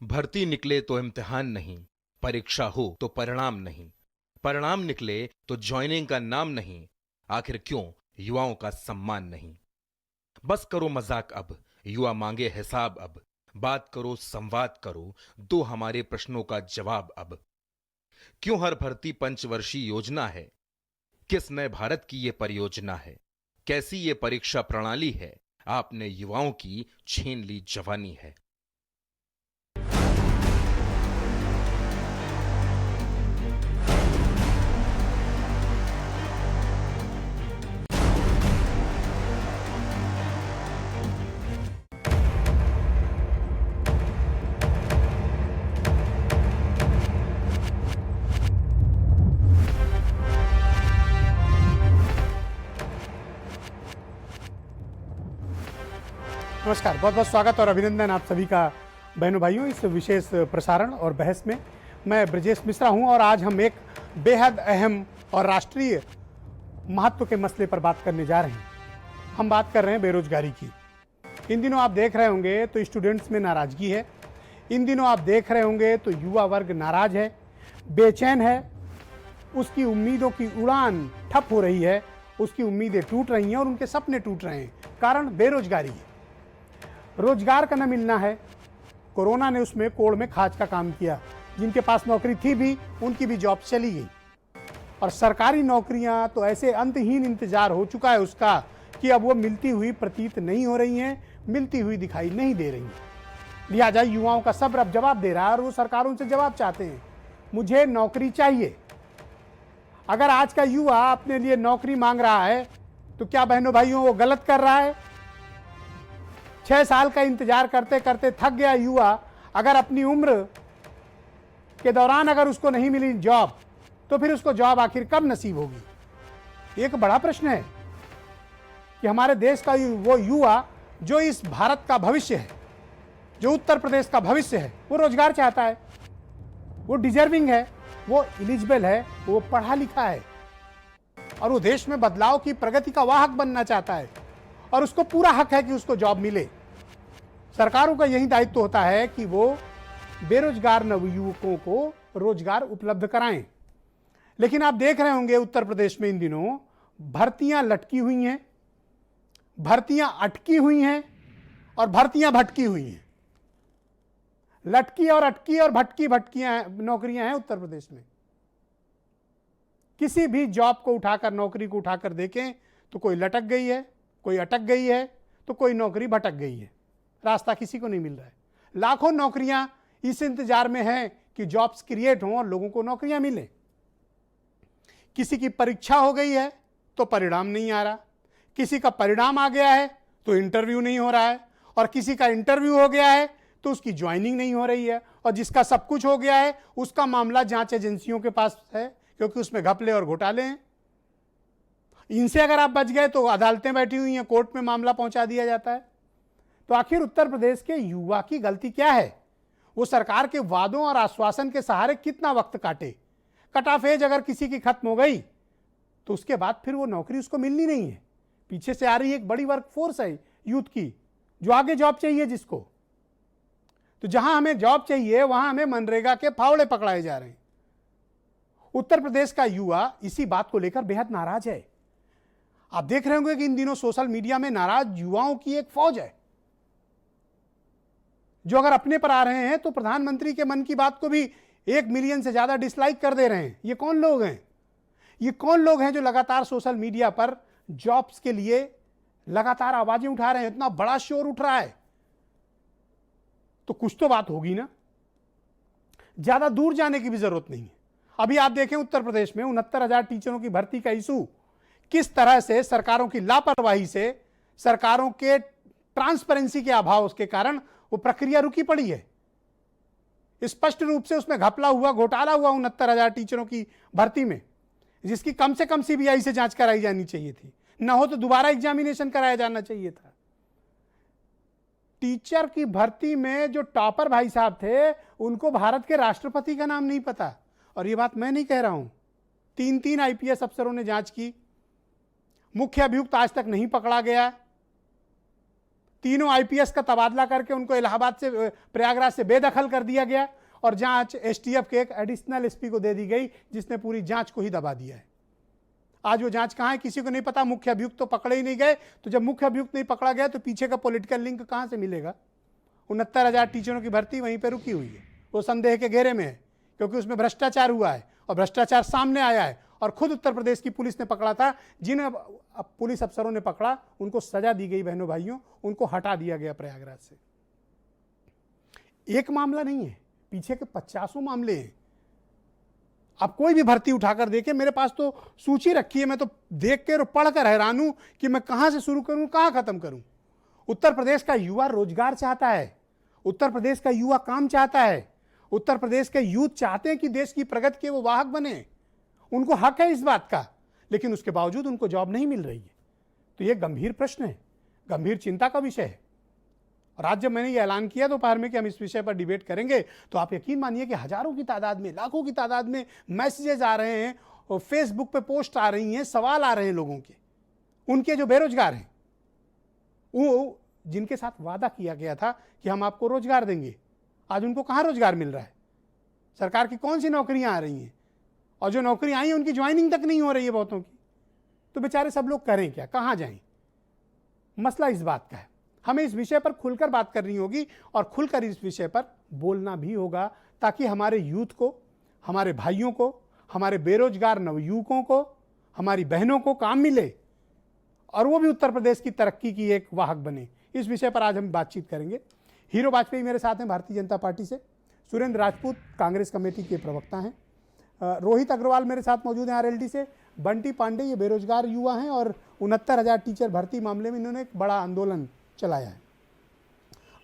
भर्ती निकले तो इम्तिहान नहीं, परीक्षा हो तो परिणाम नहीं, परिणाम निकले तो ज्वाइनिंग का नाम नहीं, आखिर क्यों युवाओं का सम्मान नहीं। बस करो मजाक अब, युवा मांगे हिसाब अब, बात करो संवाद करो, दो हमारे प्रश्नों का जवाब अब। क्यों हर भर्ती पंचवर्षीय योजना है, किस नए भारत की ये परियोजना है, कैसी ये परीक्षा प्रणाली है, आपने युवाओं की छीन ली जवानी है। नमस्कार, बहुत बहुत स्वागत और अभिनंदन आप सभी का बहनों भाइयों इस विशेष प्रसारण और बहस में। मैं ब्रजेश मिश्रा हूं और आज हम एक बेहद अहम और राष्ट्रीय महत्व के मसले पर बात करने जा रहे हैं। हम बात कर रहे हैं बेरोजगारी की। इन दिनों आप देख रहे होंगे तो स्टूडेंट्स में नाराजगी है, इन दिनों आप देख रहे होंगे तो युवा वर्ग नाराज है, बेचैन है, उसकी उम्मीदों की उड़ान ठप हो रही है, उसकी उम्मीदें टूट रही हैं और उनके सपने टूट रहे हैं। कारण बेरोजगारी है, रोजगार का न मिलना है। कोरोना ने उसमें कोड़ में खाज का काम किया। जिनके पास नौकरी थी भी उनकी भी जॉब चली गई और सरकारी नौकरियां तो ऐसे अंतहीन इंतजार हो चुका है उसका कि अब वो मिलती हुई प्रतीत नहीं हो रही हैं, मिलती हुई दिखाई नहीं दे रही हैं। लिहाजा युवाओं का सब्र अब जवाब दे रहा है और वो सरकारों से जवाब चाहते हैं, मुझे नौकरी चाहिए। अगर आज का युवा अपने लिए नौकरी मांग रहा है तो क्या बहनों भाइयों वो गलत कर रहा है? 6 साल का इंतजार करते करते थक गया युवा, अगर अपनी उम्र के दौरान अगर उसको नहीं मिली जॉब तो फिर उसको जॉब आखिर कब नसीब होगी? एक बड़ा प्रश्न है कि हमारे देश का वो युवा जो इस भारत का भविष्य है, जो उत्तर प्रदेश का भविष्य है, वो रोजगार चाहता है, वो डिजर्विंग है, वो एलिजिबल है, वो पढ़ा लिखा है और वो देश में बदलाव की प्रगति का वाहक बनना चाहता है और उसको पूरा हक है कि उसको जॉब मिले। सरकारों का यही दायित्व होता है कि वो बेरोजगार नवयुवकों को रोजगार उपलब्ध कराएं। लेकिन आप देख रहे होंगे उत्तर प्रदेश में इन दिनों भर्तियां लटकी हुई हैं, भर्तियां अटकी हुई हैं और भर्तियां भटकी हुई हैं। लटकी और अटकी और भटकियां नौकरियां हैं उत्तर प्रदेश में। किसी भी जॉब को उठाकर, नौकरी को उठाकर देखें तो कोई लटक गई है, कोई अटक गई है, तो कोई नौकरी भटक गई है। रास्ता किसी को नहीं मिल रहा है। लाखों नौकरियां इस इंतजार में हैं कि जॉब्स क्रिएट हों और लोगों को नौकरियां मिले। किसी की परीक्षा हो गई है तो परिणाम नहीं आ रहा, किसी का परिणाम आ गया है तो इंटरव्यू नहीं हो रहा है, और किसी का इंटरव्यू हो गया है तो उसकी ज्वाइनिंग नहीं हो रही है, और जिसका सब कुछ हो गया है उसका मामला जांच एजेंसियों के पास है क्योंकि उसमें घपले और घोटाले हैं। इनसे अगर आप बच गए तो अदालतें बैठी हुई हैं, कोर्ट में मामला पहुंचा दिया जाता है। तो आखिर उत्तर प्रदेश के युवा की गलती क्या है? वो सरकार के वादों और आश्वासन के सहारे कितना वक्त काटे? कट ऑफ एज अगर किसी की खत्म हो गई तो उसके बाद फिर वो नौकरी उसको मिलनी नहीं है। पीछे से आ रही एक बड़ी वर्क फोर्स है यूथ की जो आगे जॉब चाहिए जिसको। तो जहां हमें जॉब चाहिए वहां हमें मनरेगा के फावड़े पकड़ाए जा रहे हैं। उत्तर प्रदेश का युवा इसी बात को लेकर बेहद नाराज है। आप देख रहे होंगे कि इन दिनों सोशल मीडिया में नाराज युवाओं की एक फौज है जो अगर अपने पर आ रहे हैं तो प्रधानमंत्री के मन की बात को भी 1 मिलियन से ज्यादा डिसलाइक कर दे रहे हैं। ये कौन लोग हैं? ये कौन लोग हैं जो लगातार सोशल मीडिया पर जॉब्स के लिए लगातार आवाजें उठा रहे हैं? इतना बड़ा शोर उठ रहा है तो कुछ तो बात होगी ना। ज्यादा दूर जाने की भी जरूरत नहीं है। अभी आप देखें उत्तर प्रदेश में 69,000 टीचरों की भर्ती का इशू किस तरह से सरकारों की लापरवाही से, सरकारों के ट्रांसपेरेंसी के अभाव के कारण वो प्रक्रिया रुकी पड़ी है। स्पष्ट रूप से उसमें घपला हुआ, घोटाला हुआ 69,000 टीचरों की भर्ती में, जिसकी कम से कम सीबीआई से जांच कराई जानी चाहिए थी। न हो तो दोबारा एग्जामिनेशन कराया जाना चाहिए था। टीचर की भर्ती में जो टॉपर भाई साहब थे उनको भारत के राष्ट्रपति का नाम नहीं पता। और ये बात मैं नहीं कह रहा हूं, 3 आईपीएस अफसरों ने जांच की, मुख्य अभियुक्त आज तक नहीं पकड़ा गया। तीनों आईपीएस का तबादला करके उनको इलाहाबाद से, प्रयागराज से बेदखल कर दिया गया और जांच एसटीएफ के एक एडिशनल एसपी को दे दी गई, जिसने पूरी जांच को ही दबा दिया है। आज वो जांच कहां है किसी को नहीं पता। मुख्य अभियुक्त तो पकड़े ही नहीं गए, तो जब मुख्य अभियुक्त नहीं पकड़ा गया तो पीछे का पॉलिटिकल लिंक कहां से मिलेगा। 69,000 टीचरों की भर्ती वहीं पर रुकी हुई है, वो संदेह के घेरे में है, क्योंकि उसमें भ्रष्टाचार हुआ है और भ्रष्टाचार सामने आया है। और खुद उत्तर प्रदेश की पुलिस ने पकड़ा था, जिन पुलिस अफसरों ने पकड़ा उनको सजा दी गई बहनों भाइयों, उनको हटा दिया गया प्रयागराज से। एक मामला नहीं है, पीछे के 50 मामले हैं। आप कोई भी भर्ती उठाकर देखें, मेरे पास तो सूची रखी है, मैं तो देख कर और पढ़कर हैरान हूं कि मैं कहां से शुरू करूं, कहां खत्म करूं। उत्तर प्रदेश का युवा रोजगार चाहता है, उत्तर प्रदेश का युवा काम चाहता है, उत्तर प्रदेश के यूथ चाहते हैं कि देश की प्रगति के वो वाहक बने, उनको हक है इस बात का, लेकिन उसके बावजूद उनको जॉब नहीं मिल रही है। तो ये गंभीर प्रश्न है, गंभीर चिंता का विषय है। और आज जब मैंने ये ऐलान किया दोपहर में कि हम इस विषय पर डिबेट करेंगे, तो आप यकीन मानिए कि हजारों की तादाद में, लाखों की तादाद में मैसेजेस आ रहे हैं और फेसबुक पे पोस्ट आ रही हैं, सवाल आ रहे हैं लोगों के, उनके जो बेरोजगार हैं, वो जिनके साथ वादा किया गया था कि हम आपको रोजगार देंगे, आज उनको कहाँ रोजगार मिल रहा है। सरकार की कौन सी नौकरियां आ रही हैं, और जो नौकरी आई हैं उनकी ज्वाइनिंग तक नहीं हो रही है बहुतों की। तो बेचारे सब लोग करें क्या, कहाँ जाएं। मसला इस बात का है, हमें इस विषय पर खुलकर बात करनी होगी और खुलकर इस विषय पर बोलना भी होगा, ताकि हमारे यूथ को, हमारे भाइयों को, हमारे बेरोजगार नवयुवकों को, हमारी बहनों को काम मिले और वो भी उत्तर प्रदेश की तरक्की की एक वाहक बने। इस विषय पर आज हम बातचीत करेंगे। हीरो वाजपेयी मेरे साथ हैं भारतीय जनता पार्टी से, सुरेंद्र राजपूत कांग्रेस कमेटी के प्रवक्ता हैं, रोहित अग्रवाल मेरे साथ मौजूद हैं आरएलडी से, बंटी पांडे ये बेरोजगार युवा हैं और 69,000 टीचर भर्ती मामले में इन्होंने एक बड़ा आंदोलन चलाया है।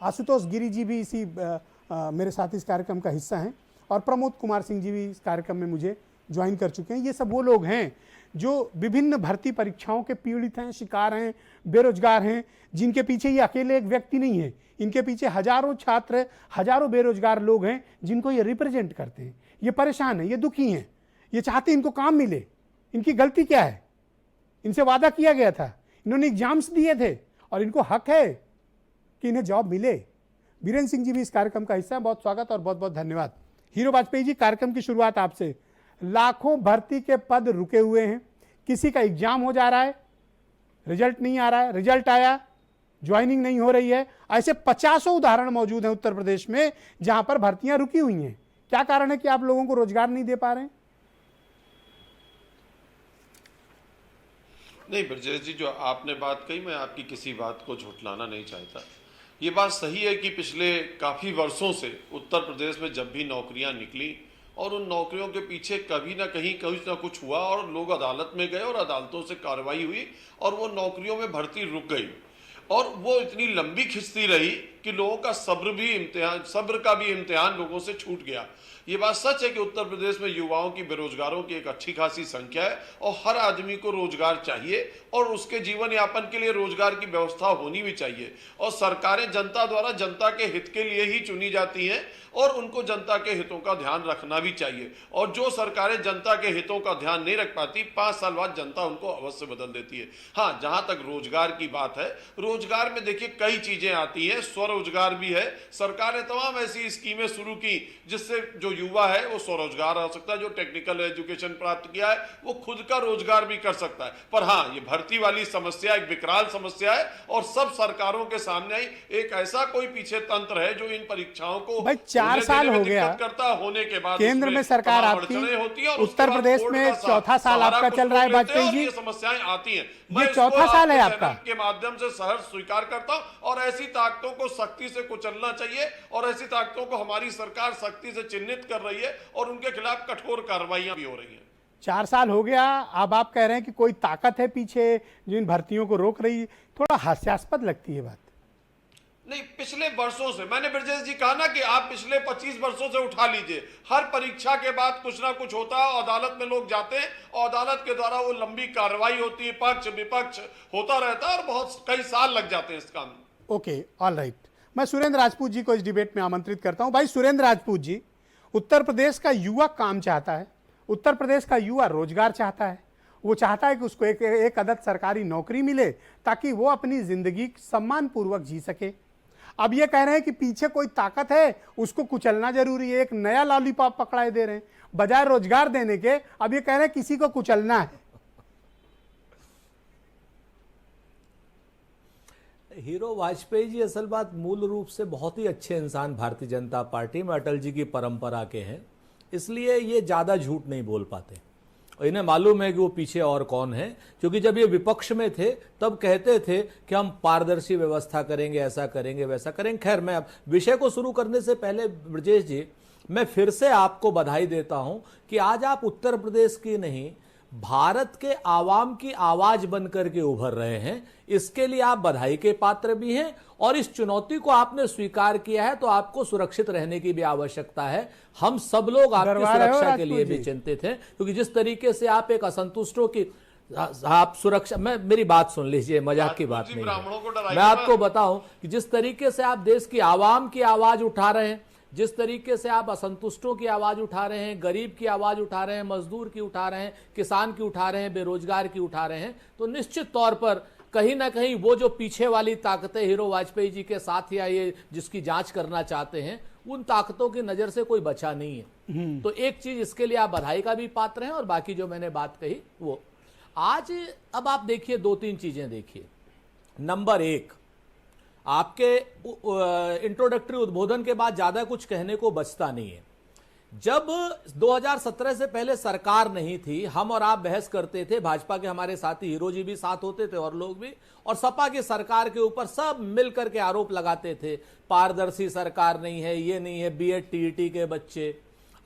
आशुतोष गिरी जी भी इसी मेरे साथ इस कार्यक्रम का हिस्सा हैं और प्रमोद कुमार सिंह जी भी इस कार्यक्रम में मुझे ज्वाइन कर चुके हैं। ये सब वो लोग हैं जो विभिन्न भर्ती परीक्षाओं के पीड़ित हैं, शिकार हैं, बेरोजगार हैं, जिनके पीछे ये अकेले एक व्यक्ति नहीं है, इनके पीछे हजारों छात्र, हजारों बेरोजगार लोग हैं जिनको ये रिप्रेजेंट करते हैं। ये परेशान हैं, ये दुखी हैं, ये चाहते हैं इनको काम मिले। इनकी गलती क्या है, इनसे वादा किया गया था, इन्होंने एग्जाम्स दिए थे और इनको हक है कि इन्हें जॉब मिले। बीरेंद्र सिंह जी भी इस कार्यक्रम का हिस्सा है, बहुत स्वागत और बहुत बहुत धन्यवाद। हीरो वाजपेयी जी, कार्यक्रम की शुरुआत आपसे। लाखों भर्ती के पद रुके हुए हैं, किसी का एग्जाम हो जा रहा है, रिजल्ट नहीं आ रहा है, रिजल्ट आया, ज्वाइनिंग नहीं हो रही है। ऐसे 50 उदाहरण मौजूद हैं उत्तर प्रदेश में जहां पर भर्तियां रुकी हुई हैं। क्या कारण है कि आप लोगों को रोजगार नहीं दे पा रहे हैं? नहीं ब्रजेश जी, जो आपने बात कही, मैं आपकी किसी बात को झुठलाना नहीं चाहता। ये बात सही है कि पिछले काफ़ी वर्षों से उत्तर प्रदेश में जब भी नौकरियां निकली और उन नौकरियों के पीछे कभी ना कहीं कुछ ना कुछ हुआ और लोग अदालत में गए और अदालतों से कार्रवाई हुई और वो नौकरियों में भर्ती रुक गई और वो इतनी लंबी खिंचती रही कि लोगों का सब्र का भी इम्तिहान लोगों से छूट गया। ये बात सच है कि उत्तर प्रदेश में युवाओं की, बेरोजगारों की एक अच्छी खासी संख्या है और हर आदमी को रोजगार चाहिए और उसके जीवन यापन के लिए रोजगार की व्यवस्था होनी भी चाहिए। और सरकारें जनता द्वारा जनता के हित के लिए ही चुनी जाती हैं और उनको जनता के हितों का ध्यान रखना भी चाहिए। और जो सरकारें जनता के हितों का ध्यान नहीं रख पाती, 5 साल बाद जनता उनको अवश्य बदल देती है। हाँ, जहां तक रोजगार की बात है, रोजगार में देखिए कई चीजें आती हैं, स्वरोजगार भी है। सरकार ने तमाम ऐसी स्कीमें शुरू की जिससे जो युवा है वो स्वरोजगार हो सकता है, जो टेक्निकल एजुकेशन प्राप्त किया है वो खुद का रोजगार भी कर सकता है। पर हाँ, ये भर्ती वाली समस्या एक विकराल समस्या है और सब सरकारों के सामने ही एक ऐसा कोई पीछे तंत्र है जो इन परीक्षाओं को 4 साल हो गया करता होने के बाद केंद्र में सरकार आपकी, उत्तर प्रदेश में चौथा साल आपका चल रहा है वाजपेयी जी, ये समस्याएं आती हैं। ये चौथा साल है आपका के माध्यम से सहर्ष स्वीकार करता हूं और ऐसी ताकतों को सख्ती से कुचलना चाहिए और ऐसी ताकतों को हमारी सरकार सख्ती से चिन्हित कर रही है और उनके खिलाफ कठोर कार्रवाइयां भी हो रही हैं। 4 साल हो गया, अब आप कह रहे हैं कि कोई ताकत है पीछे जो इन भर्तियों को रोक रही। थोड़ा हास्यास्पद लगती है बात। नहीं, पिछले वर्षों से मैंने ब्रजेश जी कहा ना कि आप पिछले 25 वर्षों से उठा लीजिए, हर परीक्षा के बाद कुछ ना कुछ होता है, अदालत में लोग जाते हैं और अदालत के द्वारा वो लंबी कार्रवाई होती है, पक्ष विपक्ष होता रहता है और बहुत कई साल लग जाते हैं इस काम में। Okay, all right. मैं सुरेंद्र राजपूत जी को इस डिबेट में आमंत्रित करता हूं। भाई सुरेंद्र राजपूत जी, उत्तर प्रदेश का युवा काम चाहता है, उत्तर प्रदेश का युवा रोजगार चाहता है, वो चाहता है कि उसको एक अदद सरकारी नौकरी मिले ताकि वो अपनी जिंदगी सम्मानपूर्वक जी सके। अब ये कह रहे हैं कि पीछे कोई ताकत है, उसको कुचलना जरूरी है, एक नया लॉलीपॉप पकड़ाए दे रहे हैं बजाय रोजगार देने के। अब ये कह रहे हैं किसी को कुचलना है। हीरो वाजपेयी जी असल बात मूल रूप से बहुत ही अच्छे इंसान भारतीय जनता पार्टी में अटल जी की परंपरा के हैं, इसलिए ये ज़्यादा झूठ नहीं बोल पाते। और इन्हें मालूम है कि वो पीछे और कौन है, क्योंकि जब ये विपक्ष में थे तब कहते थे कि हम पारदर्शी व्यवस्था करेंगे, ऐसा करेंगे, वैसा करेंगे। खैर, मैं अब विषय को शुरू करने से पहले ब्रजेश जी, मैं फिर से आपको बधाई देता हूं कि आज आप उत्तर प्रदेश की नहीं, भारत के आवाम की आवाज बनकर के उभर रहे हैं। इसके लिए आप बधाई के पात्र भी हैं, और इस चुनौती को आपने स्वीकार किया है, तो आपको सुरक्षित रहने की भी आवश्यकता है। हम सब लोग आपकी सुरक्षा के लिए भी चिंतित हैं, क्योंकि जिस तरीके से आप एक असंतुष्टों की आप सुरक्षा, मेरी बात सुन लीजिए, मजाक की बात नहीं है। मैं आपको बताऊं कि जिस तरीके से आप देश की आवाम की आवाज उठा रहे हैं, जिस तरीके से आप असंतुष्टों की आवाज उठा रहे हैं, गरीब की आवाज उठा रहे हैं, मजदूर की उठा रहे हैं, किसान की उठा रहे हैं, बेरोजगार की उठा रहे हैं, तो निश्चित तौर पर कहीं ना कहीं वो जो पीछे वाली ताकतें हीरो वाजपेयी जी के साथ या ये जिसकी जांच करना चाहते हैं, उन ताकतों की नजर से कोई बचा नहीं है। तो एक चीज इसके लिए आप बधाई का भी पात्र हैं, और बाकी जो मैंने बात कही वो आज, अब आप देखिए 2-3 चीजें देखिए। नंबर 1, आपके इंट्रोडक्टरी उद्बोधन के बाद ज्यादा कुछ कहने को बचता नहीं है। जब 2017 से पहले सरकार नहीं थी, हम और आप बहस करते थे, भाजपा के हमारे साथी हीरो जी भी साथ होते थे और लोग भी, और सपा की सरकार के ऊपर सब मिलकर के आरोप लगाते थे, पारदर्शी सरकार नहीं है, ये नहीं है, बीएड टीईटी के बच्चे,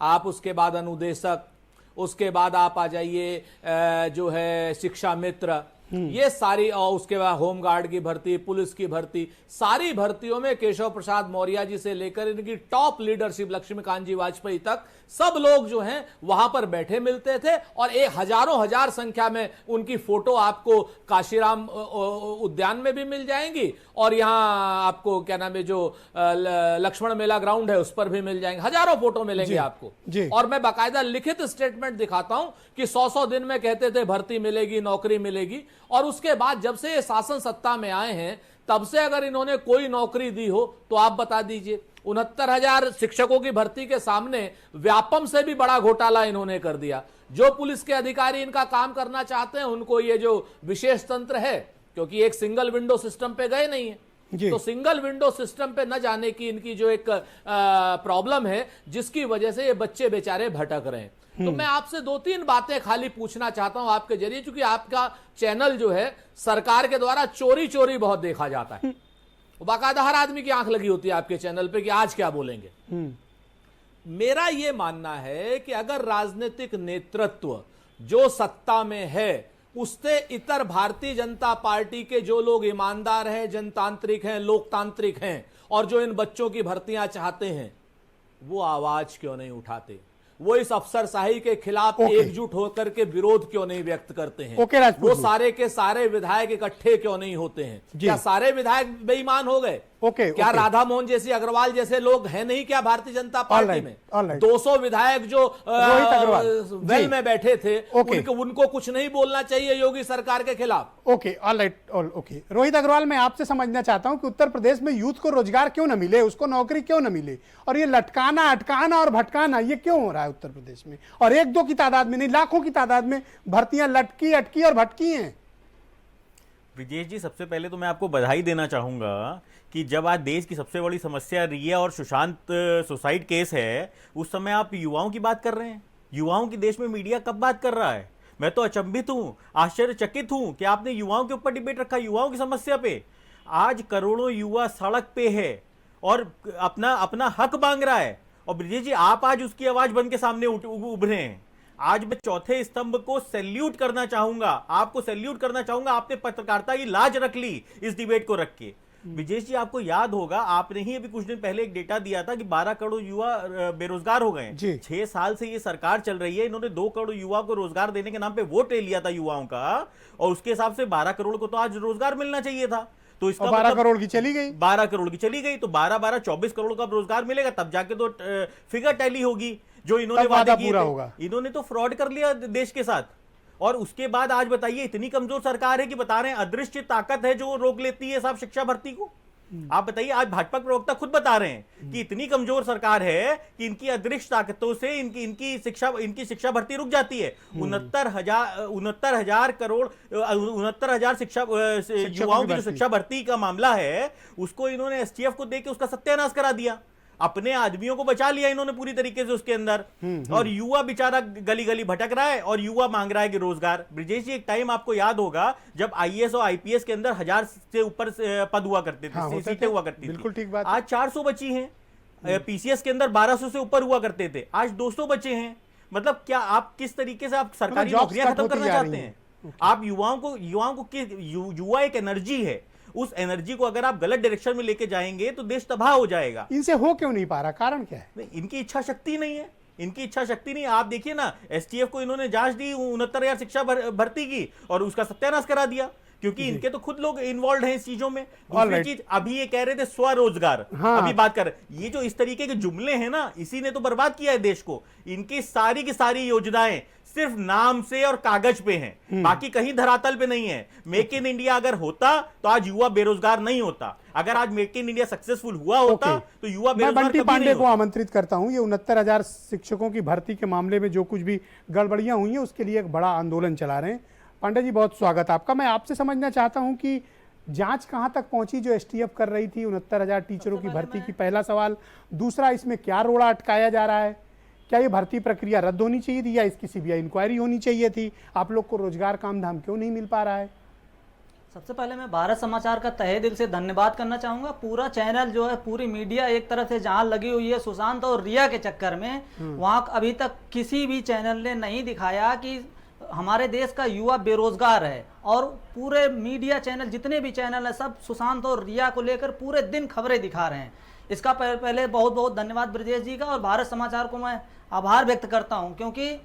आप उसके बाद अनुदेशक, उसके बाद आप आ जाइए जो है शिक्षा मित्र, ये सारी, और उसके बाद होमगार्ड की भर्ती, पुलिस की भर्ती, सारी भर्तियों में केशव प्रसाद मौर्य जी से लेकर इनकी टॉप लीडरशिप लक्ष्मीकांत जी वाजपेयी तक सब लोग जो हैं वहां पर बैठे मिलते थे, और हजारों हजार संख्या में उनकी फोटो आपको काशीराम उद्यान में भी मिल जाएंगी, और यहां आपको क्या नाम है जो लक्ष्मण मेला ग्राउंड है उस पर भी मिल जाएंगे, हजारों फोटो मिलेंगे आपको। और मैं बाकायदा लिखित स्टेटमेंट दिखाता हूं कि 100 दिन में कहते थे भर्ती मिलेगी, नौकरी मिलेगी, और उसके बाद जब से ये शासन सत्ता में आए हैं तब से अगर इन्होंने कोई नौकरी दी हो तो आप बता दीजिए। 69,000 शिक्षकों की भर्ती के सामने व्यापम से भी बड़ा घोटाला इन्होंने कर दिया। जो पुलिस के अधिकारी इनका काम करना चाहते हैं उनको ये जो विशेष तंत्र है, क्योंकि एक सिंगल विंडो सिस्टम पे गए नहीं है, तो सिंगल विंडो सिस्टम पे न जाने की इनकी जो एक प्रॉब्लम है, जिसकी वजह से ये बच्चे बेचारे भटक रहे हैं। तो मैं आपसे 2-3 बातें खाली पूछना चाहता हूं आपके जरिए, क्योंकि आपका चैनल जो है सरकार के द्वारा चोरी चोरी बहुत देखा जाता है, बाकायदा हर आदमी की आंख लगी होती है आपके चैनल पे कि आज क्या बोलेंगे। मेरा यह मानना है कि अगर राजनीतिक नेतृत्व जो सत्ता में है उससे इतर भारतीय जनता पार्टी के जो लोग ईमानदार हैं, जनतांत्रिक हैं, लोकतांत्रिक हैं, और जो इन बच्चों की भर्तियां चाहते हैं, वो आवाज क्यों नहीं उठाते? वो इस अफसरशाही के खिलाफ एकजुट होकर के विरोध क्यों नहीं व्यक्त करते हैं? वो सारे के सारे विधायक इकट्ठे क्यों नहीं होते हैं? क्या सारे विधायक बेईमान हो गए? क्या राधा मोहन जैसी, अग्रवाल जैसे लोग हैं नहीं क्या भारतीय जनता पार्टी में? 200 विधायक जो वेल में बैठे थे, उनको कुछ नहीं बोलना चाहिए योगी सरकार के खिलाफ? Okay, okay. रोहित अग्रवाल, मैं आपसे समझना चाहता हूं कि उत्तर प्रदेश में यूथ को रोजगार क्यों न मिले, उसको नौकरी क्यों न मिले, और ये लटकाना, अटकाना और भटकाना ये क्यों हो रहा है उत्तर प्रदेश में? और 1-2 की तादाद में नहीं, लाखों की तादाद में भर्तियां लटकी, अटकी और भटकी हैं। ब्रिजेश जी, सबसे पहले तो मैं आपको बधाई देना चाहूंगा कि जब आज देश की सबसे बड़ी समस्या रिया और सुशांत सुसाइड केस है, उस समय आप युवाओं की बात कर रहे हैं। युवाओं की देश में मीडिया कब बात कर रहा है? मैं तो अचंभित हूं, आश्चर्यचकित हूं कि आपने युवाओं के ऊपर डिबेट रखा, युवाओं की समस्या पे। आज करोड़ों युवा सड़क पे है और अपना अपना हक मांग रहा है, और ब्रिजेश जी आप आज उसकी आवाज बन के सामने उभरे हैं। आज मैं चौथे स्तंभ को सैल्यूट करना चाहूंगा, आपको सैल्यूट करना चाहूंगा। आपने पत्रकारिता की लाज रख ली इस डिबेट को रख के। विजेश जी, आपको याद होगा, आपने ही अभी कुछ दिन पहले एक डेटा दिया था कि 12 करोड़ युवा बेरोजगार हो गए। 6 साल से ये सरकार चल रही है, इन्होंने 2 करोड़ युवा को रोजगार देने के नाम पे वोट ले लिया था युवाओं का, और उसके हिसाब से 12 करोड़ को तो आज रोजगार मिलना चाहिए था। तो इसका 12 करोड़ की चली गई, 12 करोड़ की चली गई, तो 12-12 24 करोड़ का रोजगार मिलेगा, तब जाके तो फिगर टैली होगी जो इन्होंने वादा किए थे। इन्होंने तो फ्रॉड कर लिया देश के साथ। और उसके बाद आज बताइए इतनी कमजोर सरकार है कि बता रहे हैं अदृश्य ताकत है जो रोक लेती है साहब शिक्षा भर्ती को। आप बताइए, आज भाजपा प्रवक्ता खुद बता रहे हैं कि इतनी कमजोर सरकार है कि इनकी अदृश्य ताकतों से इनकी शिक्षा भर्ती रुक जाती है। 69,000 करोड़ 69,000 शिक्षा युवाओं की जो शिक्षा भर्ती का मामला है उसको इन्होंने एसटीएफ को देके उसका सत्यानाश करा दिया। अपने आदमियों को बचा लिया इन्होंने पूरी तरीके से उसके अंदर, और युवा बेचारा गली गली भटक रहा है और युवा मांग रहा है कि रोजगार। ब्रिजेश जी, एक टाइम आपको याद होगा जब आईएएस और आईपीएस के अंदर 1000 से ऊपर पद हुआ करते थे, हाँ, सीटें हुआ करती थी। बिल्कुल ठीक बात। आज 400 बची हैं। पीसीएस के अंदर 1200 से ऊपर हुआ करते थे, आज 200 बचे हैं। मतलब क्या आप किस तरीके से आप सरकारी नौकरियां खत्म करना चाहते हैं? आप युवाओं को युवा एक एनर्जी है, उस एनर्जी को अगर आप गलत डायरेक्शन में लेके जाएंगे तो देश तबाह हो जाएगा। इनसे हो क्यों नहीं पा रहा, कारण क्या है? नहीं, इनकी इच्छा शक्ति नहीं है, इनकी इच्छा शक्ति नहीं। आप देखिए ना, एसटीएफ को इन्होंने जांच दी 69,000 शिक्षा भर्ती की और उसका सत्यानाश करा दिया, क्योंकि इनके तो खुद लोग इन्वॉल्व हैं इस चीजों में। दूसरी चीज, अभी ये कह रहे थे स्वरोजगार, हाँ। अभी बात कर, ये जो इस तरीके के जुमले हैं ना, इसी ने तो बर्बाद किया है देश को। इनकी सारी की सारी योजनाएं सिर्फ नाम से और कागज पे हैं, बाकी कहीं धरातल पे नहीं है। मेक इन इंडिया अगर होता तो आज युवा बेरोजगार नहीं होता। अगर आज मेक इन इंडिया सक्सेसफुल हुआ होता तो युवा मैं बेरोजगार बंटी कभी पांडे नहीं को होता। आमंत्रित करता हूं। ये 69,000 शिक्षकों की भर्ती के मामले में जो कुछ भी गड़बड़ियां हुई हैं उसके लिए एक बड़ा आंदोलन चला रहे हैं। पांडे जी, बहुत स्वागत आपका। मैं आपसे समझना चाहता हूं कि जांच कहां तक पहुंची जो एसटीएफ कर रही थी 69,000 टीचरों की भर्ती की, पहला सवाल। दूसरा, इसमें क्या रोड़ा अटकाया जा रहा है? क्या ये भर्ती प्रक्रिया रद्द होनी चाहिए थी या इसकी सीबीआई इंक्वायरी होनी चाहिए थी? आप लोग को रोजगार काम धाम क्यों नहीं मिल पा रहा है? सबसे पहले मैं भारत समाचार का तहे दिल से धन्यवाद करना चाहूँगा। पूरा चैनल जो है, पूरी मीडिया एक तरह से जहाँ लगी हुई है सुशांत और रिया के चक्कर में, वहाँ अभी तक किसी भी चैनल ने नहीं दिखाया कि हमारे देश का युवा बेरोजगार है। और पूरे मीडिया चैनल, जितने भी चैनल हैं, सब सुशांत और रिया को लेकर पूरे दिन खबरें दिखा रहे हैं। इसका पहले बहुत बहुत धन्यवाद ब्रजेश जी का, और भारत समाचार को मैं आभार व्यक्त करता हूं, क्योंकि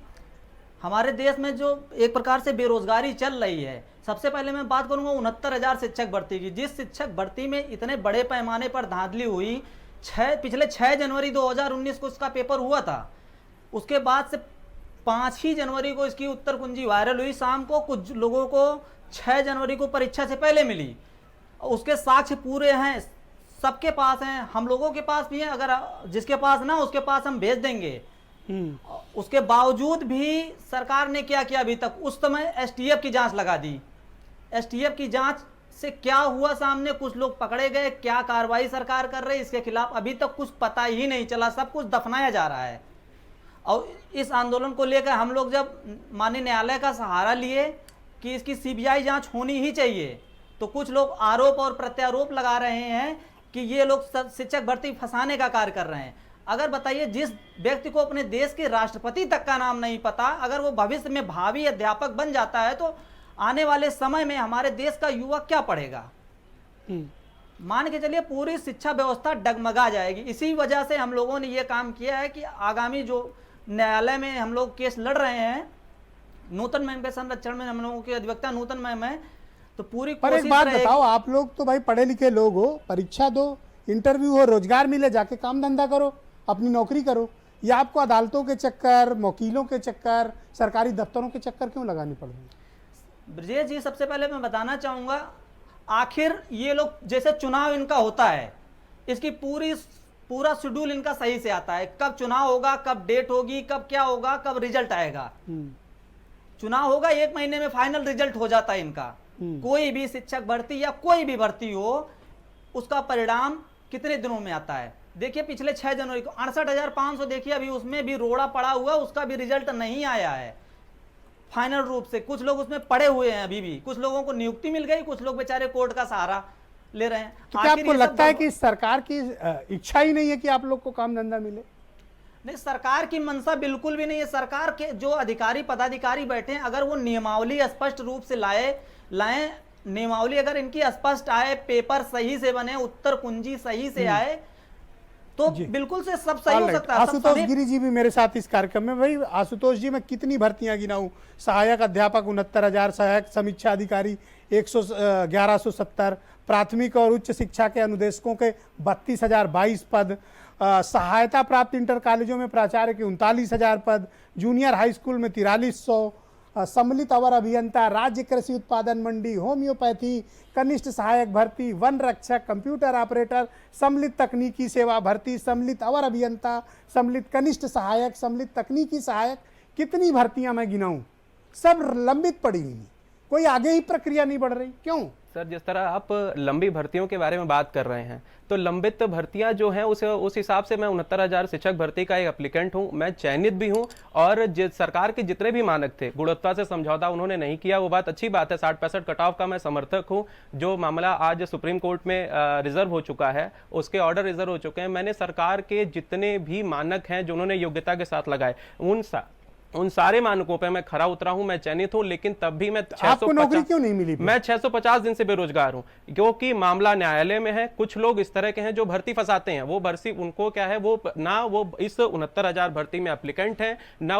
हमारे देश में जो एक प्रकार से बेरोजगारी चल रही है। सबसे पहले मैं बात करूंगा 69,000 शिक्षक भर्ती की। जिस शिक्षक भर्ती में इतने बड़े पैमाने पर धांधली हुई, पिछले 6 जनवरी 2019 को इसका पेपर हुआ था। उसके बाद से 5 ही जनवरी को इसकी उत्तर कुंजी वायरल हुई शाम को। कुछ लोगों को 6 जनवरी को परीक्षा से पहले मिली। उसके साक्ष्य पूरे हैं, सबके पास हैं, हम लोगों के पास भी हैं। अगर जिसके पास ना, उसके पास हम भेज देंगे। उसके बावजूद भी सरकार ने क्या किया अभी तक? उस समय एसटीएफ की जांच लगा दी। एसटीएफ की जांच से क्या हुआ सामने? कुछ लोग पकड़े गए, क्या कार्रवाई सरकार कर रही है इसके खिलाफ अभी तक कुछ पता ही नहीं चला। सब कुछ दफनाया जा रहा है। और इस आंदोलन को लेकर हम लोग जब माननीय न्यायालय का सहारा लिए कि इसकी सीबीआई जांच होनी ही चाहिए, तो कुछ लोग आरोप और प्रत्यारोप लगा रहे हैं कि ये लोग शिक्षक भर्ती फंसाने का कार्य कर रहे हैं। अगर बताइए, जिस व्यक्ति को अपने देश के राष्ट्रपति तक का नाम नहीं पता, अगर वो भविष्य में भावी अध्यापक बन जाता है तो आने वाले समय में हमारे देश का युवा क्या पढ़ेगा? मान के चलिए पूरी शिक्षा व्यवस्था डगमगा जाएगी। इसी वजह से हम लोगों ने ये काम किया है कि आगामी जो न्यायालय में हम लोग केस लड़ रहे हैं, नूतन मैम के संरक्षण में हम लोगों के अधिवक्ता नूतन मैम है, तो पूरी पर एक बात बताओ, आप लोग तो भाई पढ़े लिखे लोग हो, परीक्षा दो, इंटरव्यू हो, रोजगार मिले, जाके काम धंधा करो, अपनी नौकरी करो। या आपको अदालतों के चक्कर, वकीलों के चक्कर, सरकारी दफ्तरों के चक्कर क्यों लगाने पड़ रहे हैं? ब्रजेश जी, सबसे पहले मैं बताना चाहूंगा, आखिर ये लोग, जैसे चुनाव इनका होता है, इसकी पूरा शेड्यूल इनका सही से आता है। कब चुनाव होगा, कब डेट होगी, कब क्या होगा, कब रिजल्ट आएगा। चुनाव होगा, 1 महीने में फाइनल रिजल्ट हो जाता है इनका। कोई भी शिक्षक भर्ती या कोई भी भर्ती हो, उसका परिणाम कितने दिनों में आता है? देखिए, पिछले 6 जनवरी को 68,500, देखिए अभी उसमें भी रोड़ा पड़ा हुआ, उसका भी रिजल्ट नहीं आया है फाइनल रूप से। कुछ लोग उसमें पड़े हुए हैं अभी भी, कुछ लोगों को नियुक्ति मिल गई, कुछ लोग बेचारे कोर्ट का सहारा ले रहे हैं। तो क्या आपको लगता है कि सरकार की इच्छा ही नहीं है कि आप लोग को काम धंधा मिले? नहीं, सरकार की मंशा बिल्कुल भी नहीं है। सरकार के जो अधिकारी पदाधिकारी बैठे हैं, अगर वो नियमावली स्पष्ट रूप से लाएं, नियमावली अगर इनकी स्पष्ट आए, पेपर सही से बने, उत्तर कुंजी सही से आए, तो बिल्कुल से सब सही हो सकता है। आशुतोष गिरी जी भी मेरे साथ इस कार्यक्रम में। भाई आशुतोष जी, मैं कितनी भर्तियां गिनाऊं? सहायक अध्यापक 69,000, सहायक समीक्षा अधिकारी 1170, प्राथमिक और उच्च शिक्षा के अनुदेशकों के 32,022 पद, सहायता प्राप्त इंटर कॉलेजों में प्राचार्य के 39,000 पद, जूनियर हाई स्कूल में 4300, सम्मिलित अवर अभियंता, राज्य कृषि उत्पादन मंडी, होम्योपैथी, कनिष्ठ सहायक भर्ती, वन रक्षक, कंप्यूटर ऑपरेटर, सम्मिलित तकनीकी सेवा भर्ती, सम्मिलित अवर अभियंता, सम्मिलित कनिष्ठ सहायक, सम्मिलित तकनीकी सहायक, कितनी भर्तियां मैं गिनाऊं, सब लंबित पड़ी हुई, कोई आगे ही प्रक्रिया नहीं बढ़ रही, क्यों? सर, जिस तरह आप लंबी भर्तियों के बारे में बात कर रहे हैं, तो लंबित भर्तियां जो हैं उस हिसाब से मैं 69,000 शिक्षक भर्ती का एक एप्लीकेंट हूं, मैं चयनित भी हूं। और सरकार के जितने भी मानक थे, गुणवत्ता से समझौता उन्होंने नहीं किया, वो बात अच्छी बात है। 60-65 कट ऑफ का मैं समर्थक हूं। जो मामला आज सुप्रीम कोर्ट में रिजर्व हो चुका है, उसके ऑर्डर रिजर्व हो चुके हैं। मैंने सरकार के जितने भी मानक हैं जो उन्होंने योग्यता के साथ लगाए, उन सारे मानकों पे मैं खरा उतरा हूं, मैं चयनित हूं। लेकिन तब भी मैं आपको नौकरी क्यों नहीं मिली? मैं 650 दिन से बेरोजगार हूं, क्योंकि मामला न्यायालय में है। कुछ लोग इस तरह के हैं जो भर्ती फंसाते हैं। वो भर्ती उनको क्या है, वो ना वो इस 69,000 भर्ती में एप्लीकेंट हैं, ना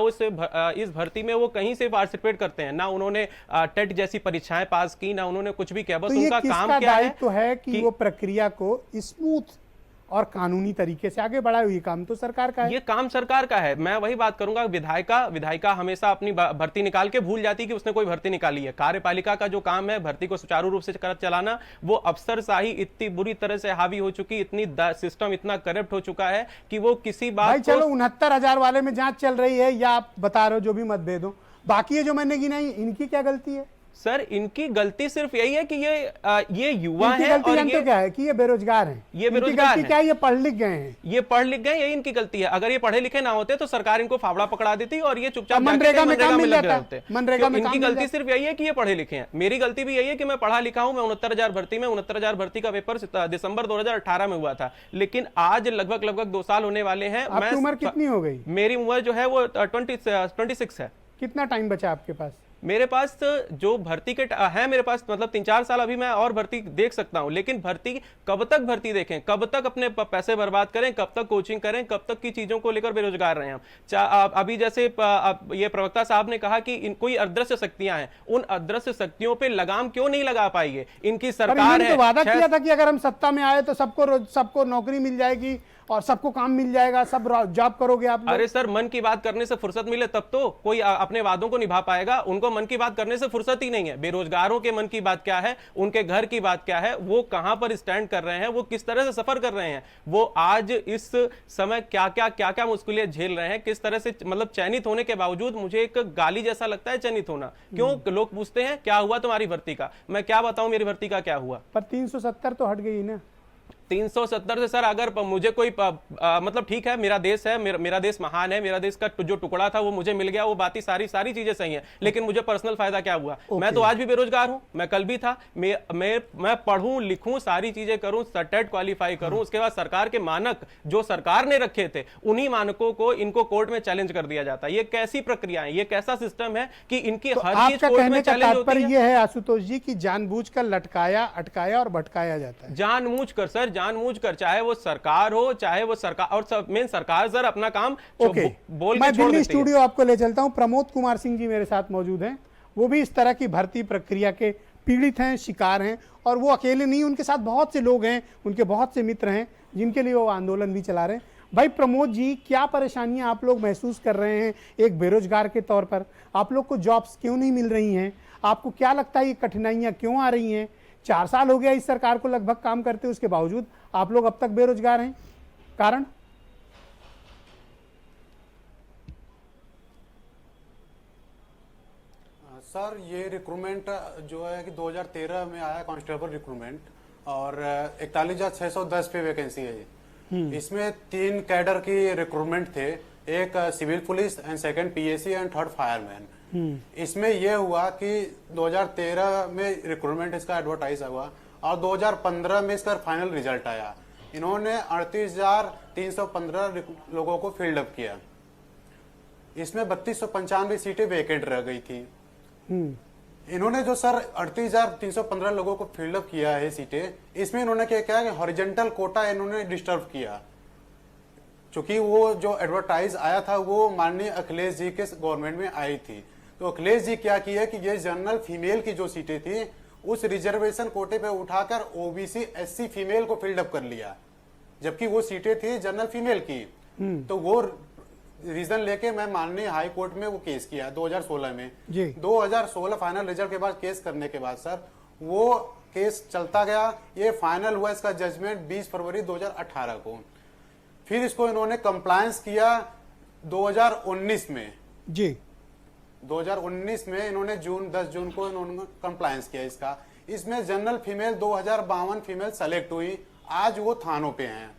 इस भर्ती में वो कहीं से पार्टिसिपेट करते हैं, ना उन्होंने टेट जैसी परीक्षाएं पास की, ना उन्होंने कुछ भी किया। बस उनका काम क्या है तो है कि वो प्रक्रिया को स्मूथ और कानूनी तरीके से आगे बढ़ाए। हुई काम तो सरकार का है, ये काम सरकार का है। मैं वही बात करूंगा, विधायिका हमेशा अपनी भर्ती निकाल के भूल जाती कि उसने कोई भर्ती निकाली है। कार्यपालिका का जो काम है भर्ती को सुचारू रूप से चलाना, वो अफसरशाही इतनी बुरी तरह से हावी हो चुकी, इतनी सिस्टम इतना करप्ट हो चुका है कि वो किसी बात भाई चलो 69,000 वाले में जांच चल रही है, या आप बता रहे हो जो भी मतभेद हो, बाकी ये जो मैंने गिनाई इनकी क्या गलती है? सर, इनकी गलती सिर्फ यही है कि ये युवा हैं और ये क्या है कि ये बेरोजगार हैं। ये बेरोजगार हैं। क्या ये पढ़ लिख गए हैं? ये पढ़ लिख गए, यही इनकी गलती है। अगर ये पढ़े लिखे ना होते तो सरकार इनको फावड़ा पकड़ा देती और ये चुपचाप मनरेगा में काम मिल जाता। मनरेगा में इनकी गलती सिर्फ यही है कि ये पढ़े लिखे हैं। मेरी गलती भी यही है कि मैं पढ़ा लिखा हूं। मैं 69,000 भर्ती का पेपर दिसंबर 2018 में हुआ था, लेकिन आज लगभग 2 साल होने वाले हैं। आपकी उम्र कितनी हो गई? मेरी उम्र जो है वो 26 है। कितना टाइम बचा आपके पास? मेरे पास जो भर्ती के है, मेरे पास मतलब 3-4 साल अभी मैं और भर्ती देख सकता हूं। लेकिन भर्ती कब तक भर्ती देखें, कब तक अपने पैसे बर्बाद करें, कब तक कोचिंग करें, कब तक की चीजों को लेकर बेरोजगार रहे हम। अभी जैसे ये प्रवक्ता साहब ने कहा कि कोई अदृश्य शक्तियां हैं, उन अदृश्य शक्तियों पे लगाम क्यों नहीं लगा पाई है इनकी सरकार है। तो वादा किया था कि अगर हम सत्ता में आए तो सबको नौकरी मिल जाएगी और सबको काम मिल जाएगा, सब जॉब करोगे आप लोग। अरे सर, मन की बात करने से फुर्सत मिले तब तो कोई अपने वादों को निभा पाएगा। उनको मन की बात करने से फुर्सत ही नहीं है। बेरोजगारों के मन की बात क्या है, उनके घर की बात क्या है, वो कहां पर स्टैंड कर रहे हैं, वो किस तरह से सफर कर रहे हैं, वो आज इस समय क्या क्या मुश्किलें झेल रहे हैं, किस तरह से मतलब चयनित होने के बावजूद मुझे एक गाली जैसा लगता है चयनित होना। क्यों लोग पूछते हैं क्या हुआ तुम्हारी भर्ती का, मैं क्या बताऊं मेरी भर्ती का क्या हुआ। पर 370 तो हट गई ना। 370 से सर अगर मुझे कोई मतलब ठीक है, मेरा देश है, मेरा देश महान है, मेरा देश का जो टुकड़ा था वो मुझे मिल गया, वो बात ही सारी चीजें सही हैं। लेकिन मुझे पर्सनल फायदा क्या हुआ? मैं तो आज भी बेरोजगार हूं, मैं कल भी था। मैं पढ़ूं लिखूं, सारी चीजें करूं, टेट क्वालिफाई करूं, उसके बाद सरकार के मानक जो सरकार ने रखे थे उन्हीं मानकों को इनको कोर्ट में चैलेंज कर दिया जाता है। ये कैसी प्रक्रिया है, ये कैसा सिस्टम है कि इनकी हर चीज कोर्ट में चैलेंज होती है। ये है आशुतोष जी की जानबूझकर लटकाया, अटकाया और भटकाया जाता है। जानबूझकर सर, जानबूझकर, चाहे वो सरकार हो, चाहे वो सरकार, और मेन सरकार सर अपना काम बोल के छोड़ देती है। मैं दिल्ली स्टूडियो आपको ले चलता हूं। प्रमोद कुमार सिंह जी मेरे साथ मौजूद हैं। वो भी इस तरह की भर्ती प्रक्रिया के पीड़ित हैं, शिकार हैं, और वो अकेले नहीं, उनके साथ बहुत से लोग हैं, उनके बहुत से मित्र हैं जिनके लिए वो आंदोलन भी चला रहे हैं। भाई प्रमोद जी, क्या परेशानियां आप लोग महसूस कर रहे हैं एक बेरोजगार के तौर पर? आप लोग को जॉब्स क्यों नहीं मिल रही हैं? आपको क्या लगता है ये कठिनाइयां क्यों आ रही हैं? 4 साल हो गया इस सरकार को लगभग काम करते, उसके बावजूद आप लोग अब तक बेरोजगार हैं। कारण? सर, ये रिक्रूटमेंट जो है कि 2013 में आया कांस्टेबल रिक्रूटमेंट, और 41,610 पे वैकेंसी है ये। इसमें 3 कैडर की रिक्रूटमेंट थे, एक civil police and second PAC and third fireman. इसमें यह हुआ कि 2013 में रिक्रूटमेंट इसका एडवर्टाइज हुआ और 2015 में इसका फाइनल रिजल्ट आया। इन्होंने 38,315 लोगों को फील्ड अप किया। इसमें 3295 सीटें वेकेंट रह गई थी। इन्होंने जो सर 38,315 लोगों को फील्ड अप किया है सीटें, इसमें इन्होंने क्या किया कि हॉरिजेंटल कोटा इन्होंने डिस्टर्ब किया। चूंकि वो जो एडवर्टाइज आया था वो माननीय अखिलेश जी के गवर्नमेंट में आई थी, तो अखिलेश जी क्या किया कि ये जनरल फीमेल की जो सीटें थी उस रिजर्वेशन कोटे पे उठाकर ओबीसी एससी फीमेल को फील्ड अप कर लिया, जबकि वो सीटें थी जनरल फीमेल की। तो रीजन लेके मैं माननीय हाई कोर्ट में वो केस किया 2016 में। जी। 2016 फाइनल रिजल्ट के बाद केस करने के बाद सर वो केस चलता गया, ये फाइनल हुआ इसका जजमेंट 20 फरवरी 2018 को। फिर इसको इन्होंने कंप्लायंस किया 2019 में। जी। 2019 में इन्होंने 10 जून को इन्होंने कंप्लायंस किया इसका। इसमें जनरल फीमेल 2052 फीमेल सेलेक्ट हुई, आज वो थानों पे हैं।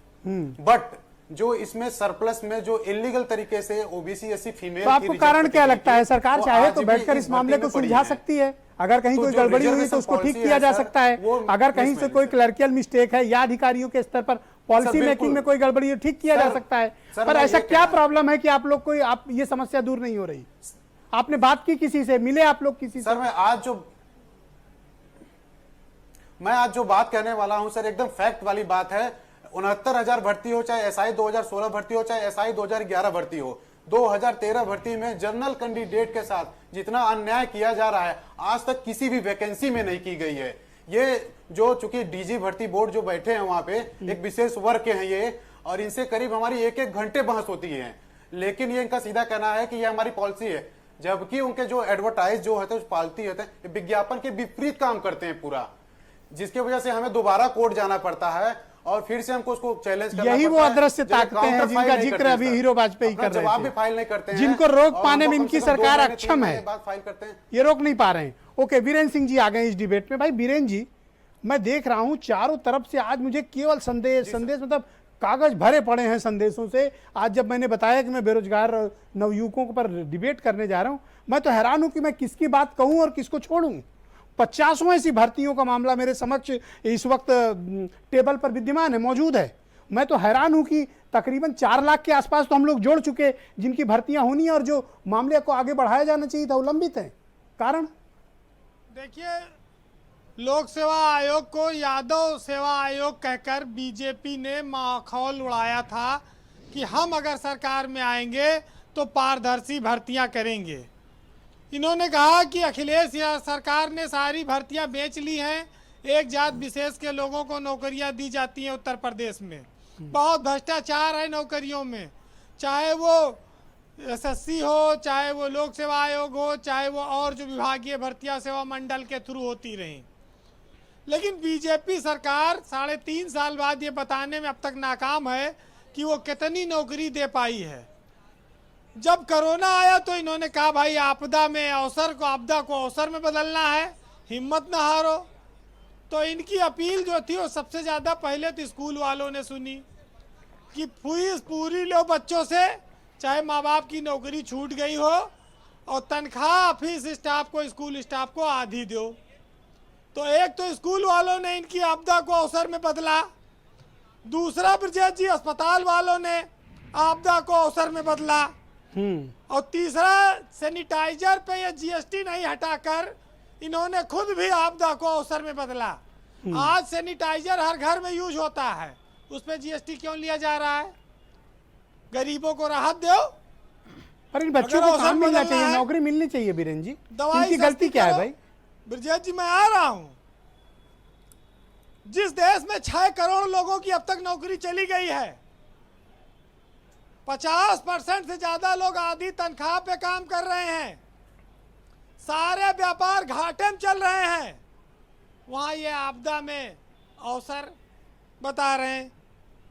बट जो इसमें सरप्लस में जो इलीगल तरीके से ओबीसी एससी फीमेल तो आपको कारण क्या लगता है? सरकार चाहे तो बैठकर इस मामले को सुलझा सकती है, अगर कहीं कोई गड़बड़ी हुई तो उसको ठीक किया जा सकता है, अगर कहीं से कोई क्लर्कियल मिस्टेक है या अधिकारियों के स्तर पर पॉलिसी मेकिंग में कोई गड़बड़ी है ठीक किया जा सकता है। पर ऐसा क्या प्रॉब्लम है कि आप लोग को आप ये समस्या दूर नहीं हो रही? आपने बात की किसी से, मिले आप लोग किसी से? सर मैं आज जो बात कहने वाला हूं सर एकदम फैक्ट वाली बात है। 69,000 भर्ती हो, चाहे एसआई 2016 भर्ती हो, चाहे एसआई 2011 भर्ती हो, 2013 भर्ती में जनरल कैंडिडेट के साथ जितना अन्याय किया जा रहा है आज तक किसी भी वैकेंसी में नहीं की गई है। ये जो चूंकि डीजी भर्ती बोर्ड जो बैठे हैं वहां पे एक विशेष वर्ग के हैं ये, और इनसे करीब हमारी 1-1 घंटे बहस होती है, लेकिन ये इनका सीधा कहना है कि ये हमारी पॉलिसी है, जबकि उनके जो एडवर्टाइज जो होते हैं पालती होते हैं विज्ञापन के विपरीत काम करते हैं पूरा, जिसकी वजह से हमें दोबारा कोर्ट जाना पड़ता है और फिर से हमको उसको चैलेंज करना यही वो पड़ता है। अदृश्य जो ताकतें हैं काउंटर जिनका फाइल नहीं जिक्र करते अभी सर। हीरो वाजपेयी अपना कर रहे जवाब थे, भी फाइल नहीं करते हैं, जिनको रोक और पाने में हमको इनकी कम से कम 2 सरकार महीने, 3 अक्षम है, महीने बाद फाइल करते हैं। ये रोक नहीं पा रहे हैं। ओके, वीरेंद्र सिंह जी आ गए इस डिबेट में। भाई वीरेंद्र जी, मैं देख रहा हूं चारों तरफ से आज मुझे केवल संदेश मतलब कागज भरे पड़े हैं संदेशों से। आज जब मैंने बताया कि मैं बेरोजगार नवयुवकों पर डिबेट करने जा रहा हूं, मैं तो हैरान हूं कि मैं किसकी बात कहूं और किसको छोड़ूं। 50 ऐसी भर्तियों का मामला मेरे समक्ष इस वक्त टेबल पर विद्यमान है, मौजूद है। मैं तो हैरान हूं कि तकरीबन 4 लाख के आसपास तो हम लोग जोड़ चुके जिनकी भर्तियां होनी है और जो मामले को आगे बढ़ाया जाना चाहिए था वो लंबित है। कारण देखिए, लोक सेवा आयोग को यादव सेवा आयोग कहकर बीजेपी ने माखौल उड़ाया था कि हम अगर सरकार में आएंगे तो पारदर्शी भर्तियां करेंगे। इन्होंने कहा कि अखिलेश सरकार ने सारी भर्तियां बेच ली हैं, एक जात विशेष के लोगों को नौकरियां दी जाती हैं उत्तर प्रदेश में, बहुत भ्रष्टाचार है नौकरियों में, चाहे वो एसएससी हो, चाहे वो लोक सेवा आयोग हो, चाहे वो और जो विभागीय भर्तियां सेवा मंडल के थ्रू होती रहीं। लेकिन बीजेपी सरकार 3.5 साल बाद ये बताने में अब तक नाकाम है कि वो कितनी नौकरी दे पाई है। जब कोरोना आया तो इन्होंने कहा भाई आपदा में अवसर को, आपदा को अवसर में बदलना है, हिम्मत ना हारो। तो इनकी अपील जो थी वो सबसे ज़्यादा पहले तो स्कूल वालों ने सुनी कि फीस पूरी लो बच्चों से, चाहे माँ बाप की नौकरी छूट गई हो, और तनख्वाह ऑफिस स्टाफ को, स्कूल स्टाफ को आधी दो। तो एक तो स्कूल वालों ने इनकी आपदा को अवसर में बदला, दूसरा ब्रजेश जी अस्पताल वालों ने आपदा को अवसर में बदला, और तीसरा सैनिटाइजर पे ये जीएसटी नहीं हटाकर इन्होंने खुद भी आपदा को अवसर में बदला। आज सैनिटाइजर हर घर में यूज होता है, उस पर जीएसटी क्यों लिया जा रहा है? गरीबों को राहत दो। पर इन बच्चों को काम मिलना चाहिए, नौकरी मिलनी चाहिए। बीरेन जी, इनकी गलती क्या है भाई? ब्रजेश जी, मैं आ रहा हूं। जिस देश में 6 करोड़ लोगों की अब तक नौकरी चली गई है, 50% से ज्यादा लोग आधी तनख्वाह पे काम कर रहे हैं, सारे व्यापार घाटे में चल रहे हैं, वहां ये आपदा में अवसर बता रहे हैं,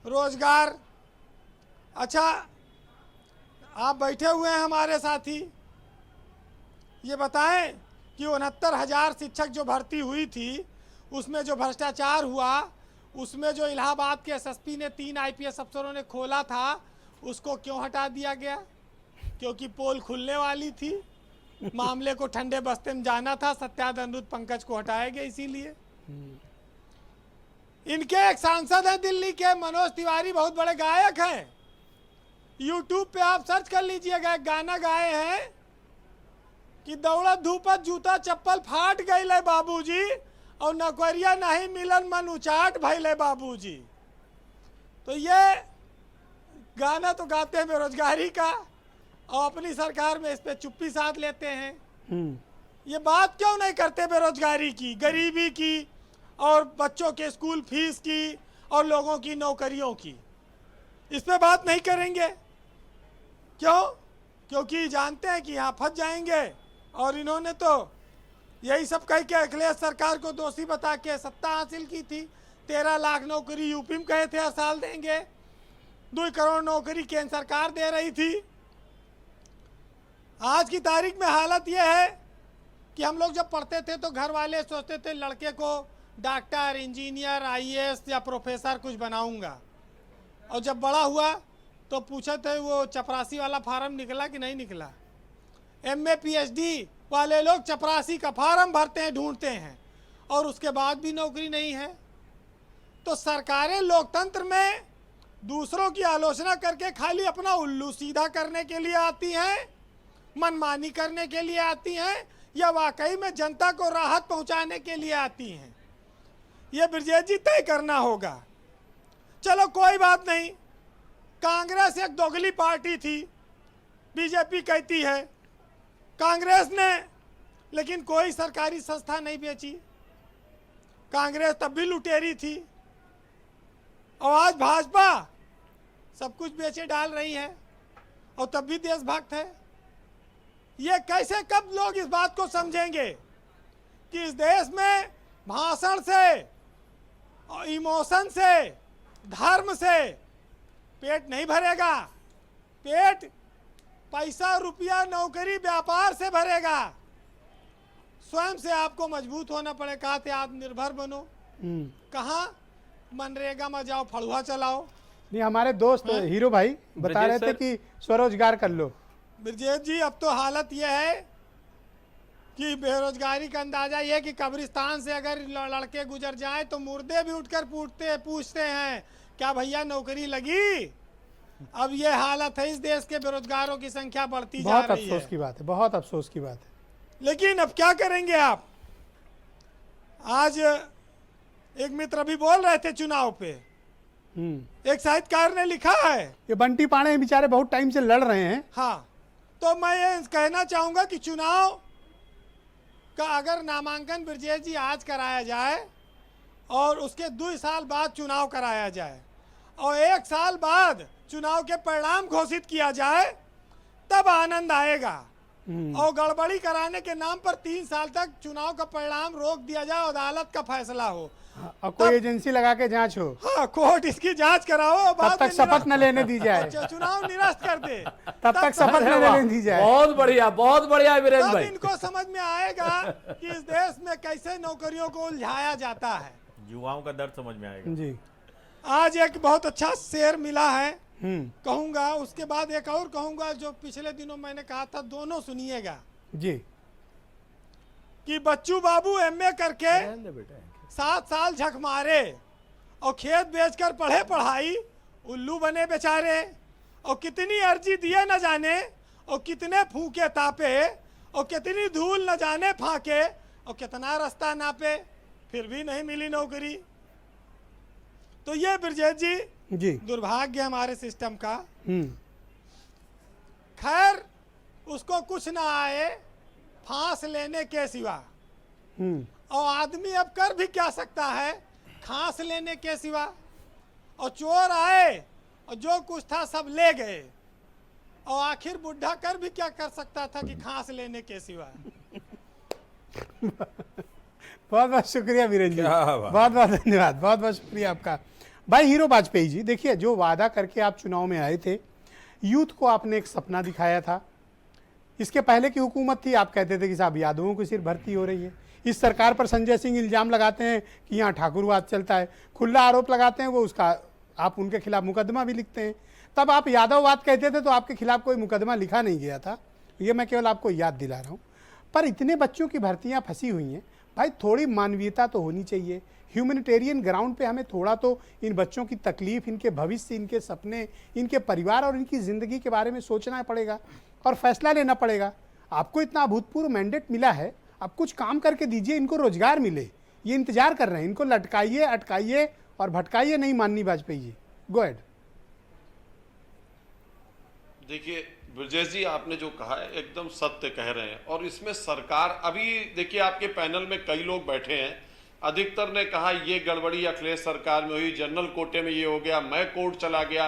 रोजगार। अच्छा, आप बैठे हुए हैं हमारे साथी, ये बताएं कि 69,000 शिक्षक जो भर्ती हुई थी उसमें जो भ्रष्टाचार हुआ, उसमें जो इलाहाबाद के एसएसपी ने 3 आईपीएस अफसरों ने खोला था, उसको क्यों हटा दिया गया? क्योंकि पोल खुलने वाली थी, मामले को ठंडे बस्ते में जाना था, सत्याद अनिरुद्ध पंकज को हटाया गया। इसीलिए इनके एक सांसद हैं दिल्ली के, मनोज तिवारी, बहुत बड़े गायक हैं, यूट्यूब पे आप सर्च कर लीजिएगा, एक गाना गाए हैं कि दौड़त धूपत जूता चप्पल फाट गई बाबूजी, और नौकरिया नहीं मिलन मन उचाट भइले बाबूजी। तो ये गाना तो गाते हैं बेरोजगारी का, और अपनी सरकार में इस पे चुप्पी साध लेते हैं। ये बात क्यों नहीं करते बेरोजगारी की, गरीबी की, और बच्चों के स्कूल फीस की, और लोगों की नौकरियों की? इस पे बात नहीं करेंगे? क्यों? क्योंकि जानते हैं कि यहाँ फंस जाएंगे, और इन्होंने तो यही सब कह के अखिलेश सरकार को दोषी बता के सत्ता हासिल की थी। 13 लाख नौकरी यूपी में कहे थे हर साल देंगे, 2 करोड़ नौकरी केंद्र सरकार दे रही थी। आज की तारीख में हालत यह है कि हम लोग जब पढ़ते थे तो घर वाले सोचते थे लड़के को डॉक्टर, इंजीनियर, IAS या प्रोफेसर कुछ बनाऊंगा, और जब बड़ा हुआ तो पूछे थे वो चपरासी वाला फार्म निकला कि नहीं निकला। MA PhD वाले लोग चपरासी का फार्म भरते हैं, ढूंढते हैं, और उसके बाद भी नौकरी नहीं है। तो सरकारें लोकतंत्र में दूसरों की आलोचना करके खाली अपना उल्लू सीधा करने के लिए आती हैं, मनमानी करने के लिए आती हैं, या वाकई में जनता को राहत पहुंचाने के लिए आती हैं, ये ब्रजेश जी तय करना होगा। चलो कोई बात नहीं, कांग्रेस एक दोगली पार्टी थी, बीजेपी कहती है। कांग्रेस ने लेकिन कोई सरकारी संस्था नहीं बेची, कांग्रेस तब भी लुटेरी थी, और आज भाजपा सब कुछ बेचे डाल रही है और तब भी देशभक्त है। ये कैसे, कब लोग इस बात को समझेंगे कि इस देश में भाषण से, इमोशन से, धर्म से पेट नहीं भरेगा। पेट पैसा, रुपया, नौकरी, व्यापार से भरेगा। स्वयं से आपको मजबूत होना पड़ेगा। कहा आत्मनिर्भर बनो, कहाँ मनरेगा में जाओ, फड़ुआ चलाओ। नहीं, हमारे दोस्त हीरो भाई बता रहे थे कि स्वरोजगार कर लो। ब्रजेश जी, अब तो हालत यह है कि बेरोजगारी का अंदाजा यह है कि कब्रिस्तान से अगर लड़के गुजर जाएं तो मुर्दे भी उठकर पूछते हैं क्या भैया नौकरी लगी। अब ये हालत है, इस देश के बेरोजगारों की संख्या बढ़ती जा रही है। बहुत अफसोस की बात है, बहुत अफसोस की बात है। लेकिन अब क्या करेंगे आप। आज एक मित्र अभी बोल रहे थे चुनाव पे, एक साहित्यकार ने लिखा है, ये बंटी पाणे बेचारे बहुत टाइम से लड़ रहे हैं। हाँ, तो मैं ये कहना चाहूंगा कि चुनाव का अगर नामांकन ब्रजेश जी आज कराया जाए और उसके 2 साल बाद चुनाव कराया जाए और 1 साल बाद चुनाव के परिणाम घोषित किया जाए, तब आनंद आएगा। और गड़बड़ी कराने के नाम पर 3 साल तक चुनाव का परिणाम रोक दिया जाए और अदालत का फैसला हो, और कोई एजेंसी लगा के जांच हो। हाँ, कोर्ट इसकी जांच कराओ, तब तक शपथ न लेने दी जाए, चुनाव निरस्त कर दे, तब तक शपथ न लेने दी जाए। बहुत बढ़िया, बहुत बढ़िया वीरेंद्र तब भाई। इनको समझ में आएगा कि इस देश में कैसे नौकरियों को उलझाया जाता है, युवाओं का दर्द समझ में आएगा जी। आज एक बहुत अच्छा शेर मिला है, कहूंगा, उसके बाद एक और कहूंगा जो पिछले दिनों मैंने कहा था, दोनों सुनिएगा जी। कि बच्चू बाबू MA करके 7 साल झक मारे और खेत बेचकर पढ़े पढ़ाई, उल्लू बने बेचारे, और कितनी अर्जी दिए न जाने, और कितने फूके तापे, और कितनी धूल न जाने फाके, और कितना रास्ता नापे, फिर भी नहीं मिली नौकरी। तो ये ब्रजेश जी दुर्भाग्य हमारे सिस्टम का। खैर, उसको कुछ ना आए फांस लेने के सिवा, और आदमी अब कर भी क्या सकता है खांस लेने के सिवा। और चोर आए और जो कुछ था सब ले गए, और आखिर बुढ़ा कर भी क्या कर सकता था कि खांस लेने के सिवा। बहुत बहुत शुक्रिया वीरेंद्र जी, बहुत बहुत धन्यवाद, बहुत बहुत शुक्रिया आपका। भाई हीरो वाजपेयी जी, देखिए जो वादा करके आप चुनाव में आए थे, यूथ को आपने एक सपना दिखाया था। इसके पहले की हुकूमत थी, आप कहते थे कि साहब यादवों की सिर्फ भर्ती हो रही है। इस सरकार पर संजय सिंह इल्जाम लगाते हैं कि यहाँ ठाकुरवाद चलता है, खुला आरोप लगाते हैं, वो उसका आप उनके खिलाफ मुकदमा भी लिखते हैं। तब आप यादववाद कहते थे तो आपके खिलाफ कोई मुकदमा लिखा नहीं गया था, ये मैं केवल आपको याद दिला रहा हूँ। पर इतने बच्चों की भर्तियाँ फंसी हुई हैं, भाई थोड़ी मानवीयता तो होनी चाहिए। ह्यूमैनिटेरियन ग्राउंड पे हमें थोड़ा तो इन बच्चों की तकलीफ, इनके भविष्य, इनके सपने, इनके परिवार और इनकी ज़िंदगी के बारे में सोचना पड़ेगा और फैसला लेना पड़ेगा। आपको इतना अभूतपूर्व मैंडेट मिला है, आप कुछ काम करके दीजिए, इनको रोजगार मिले, ये इंतजार कर रहे हैं। इनको लटकाइए, अटकाइए और भटकाइए नहीं। माननीय वाजपेयी जी, गो अहेड। देखिए ब्रजेश जी, आपने जो कहा है एकदम सत्य कह रहे हैं, और इसमें सरकार, अभी देखिए आपके पैनल में कई लोग बैठे हैं, अधिकतर ने कहा ये गड़बड़ी अखिलेश सरकार में हुई, जनरल कोटे में ये हो गया, मैं कोर्ट चला गया।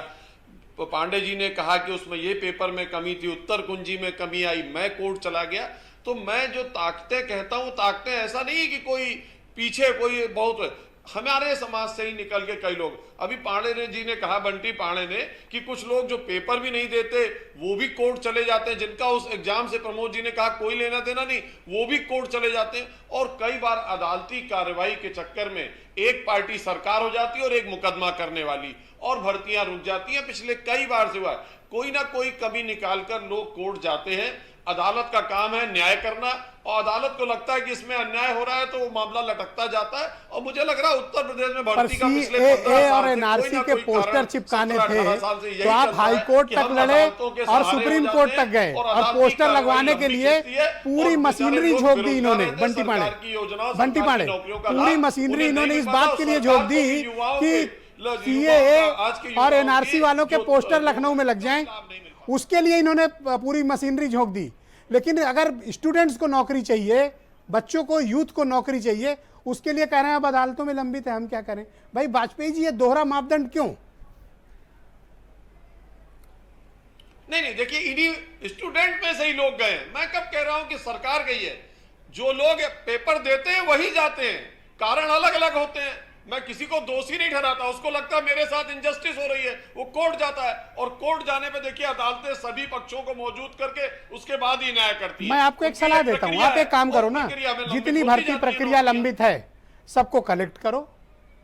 पांडे जी ने कहा कि उसमें ये पेपर में कमी थी, उत्तर कुंजी में कमी आई, मैं कोर्ट चला गया। तो मैं जो ताकतें कहता हूं, ताकतें ऐसा नहीं कि कोई पीछे कोई बहुत, हमारे समाज से ही निकल के कई लोग, अभी पांडे जी ने कहा, बंटी पांडे ने, कि कुछ लोग जो पेपर भी नहीं देते वो भी कोर्ट चले जाते हैं, जिनका उस एग्जाम से प्रमोद जी ने कहा कोई लेना देना नहीं, वो भी कोर्ट चले जाते हैं। और कई बार अदालती कार्रवाई के चक्कर में एक पार्टी सरकार हो जाती है और एक मुकदमा करने वाली, और भर्तियां रुक जाती हैं। पिछले कई बार से हुआ है, कोई ना कोई कमी निकालकर लोग कोर्ट जाते हैं। अदालत का काम है न्याय करना, और अदालत को लगता है कि इसमें अन्याय हो रहा है तो वो मामला लटकता जाता है। और मुझे लग रहा है उत्तर प्रदेश में भर्ती का पिछले 15 और साल से एनआरसी कोई ना के कोई पोस्टर कारण चिपकाने 17-18 थे, साल से यही तो आप चल रहा है हाई कोर्ट कि तक हम लड़े अदालतों के और सहारे सुप्रीम हो कोर्ट जाते तक गए हैं, और और अदालती पोस्टर कार्रवाई लगवाने के लंबी लिए खिंचती है, पूरी और मशीनरी बेचारे झोंक लोग दी इन्होंने। बेरोजगार बंटी रहते हैं, सरकार की योजनाओं, पांडे, बंटी सरकार की पांडे, नौकरियों का पूरी लाभ मशीनरी उन्हें इन्होंने नहीं इस पता, बात के लिए सरकार झोंक को भी दी युवाओं कि के- सीएए आज के युवाओं और की एनआरसी वालों के जो- पोस्टर लखनऊ में लग जाएं, उसके लिए इन्होंने पूरी मशीनरी झोंक दी। लेकिन अगर स्टूडेंट्स को नौकरी चाहिए, बच्चों को, यूथ को नौकरी चाहिए, उसके लिए कह रहे हैं अब अदालतों में लंबित है, हम क्या करें? भाई वाजपेयी जी, ये दोहरा मापदंड क्यों? नहीं, देखिए इन्हीं स्टूडेंट में से ही लोग गए हैं। मैं कब कह रहा हूं कि सरकार गई है? जो लोग पेपर देते हैं वही जाते हैं, कारण अलग अलग होते हैं। मैं किसी को दोषी नहीं ठहराता, उसको लगता है मेरे साथ इनजस्टिस हो रही है, वो कोर्ट जाता है, और कोर्ट जाने पे देखिए अदालतें सभी पक्षों को मौजूद करके उसके बाद ही न्याय करती है। मैं आपको एक सलाह देता हूं, आप एक काम करो ना, जितनी भर्ती प्रक्रिया लंबित है सबको कलेक्ट करो,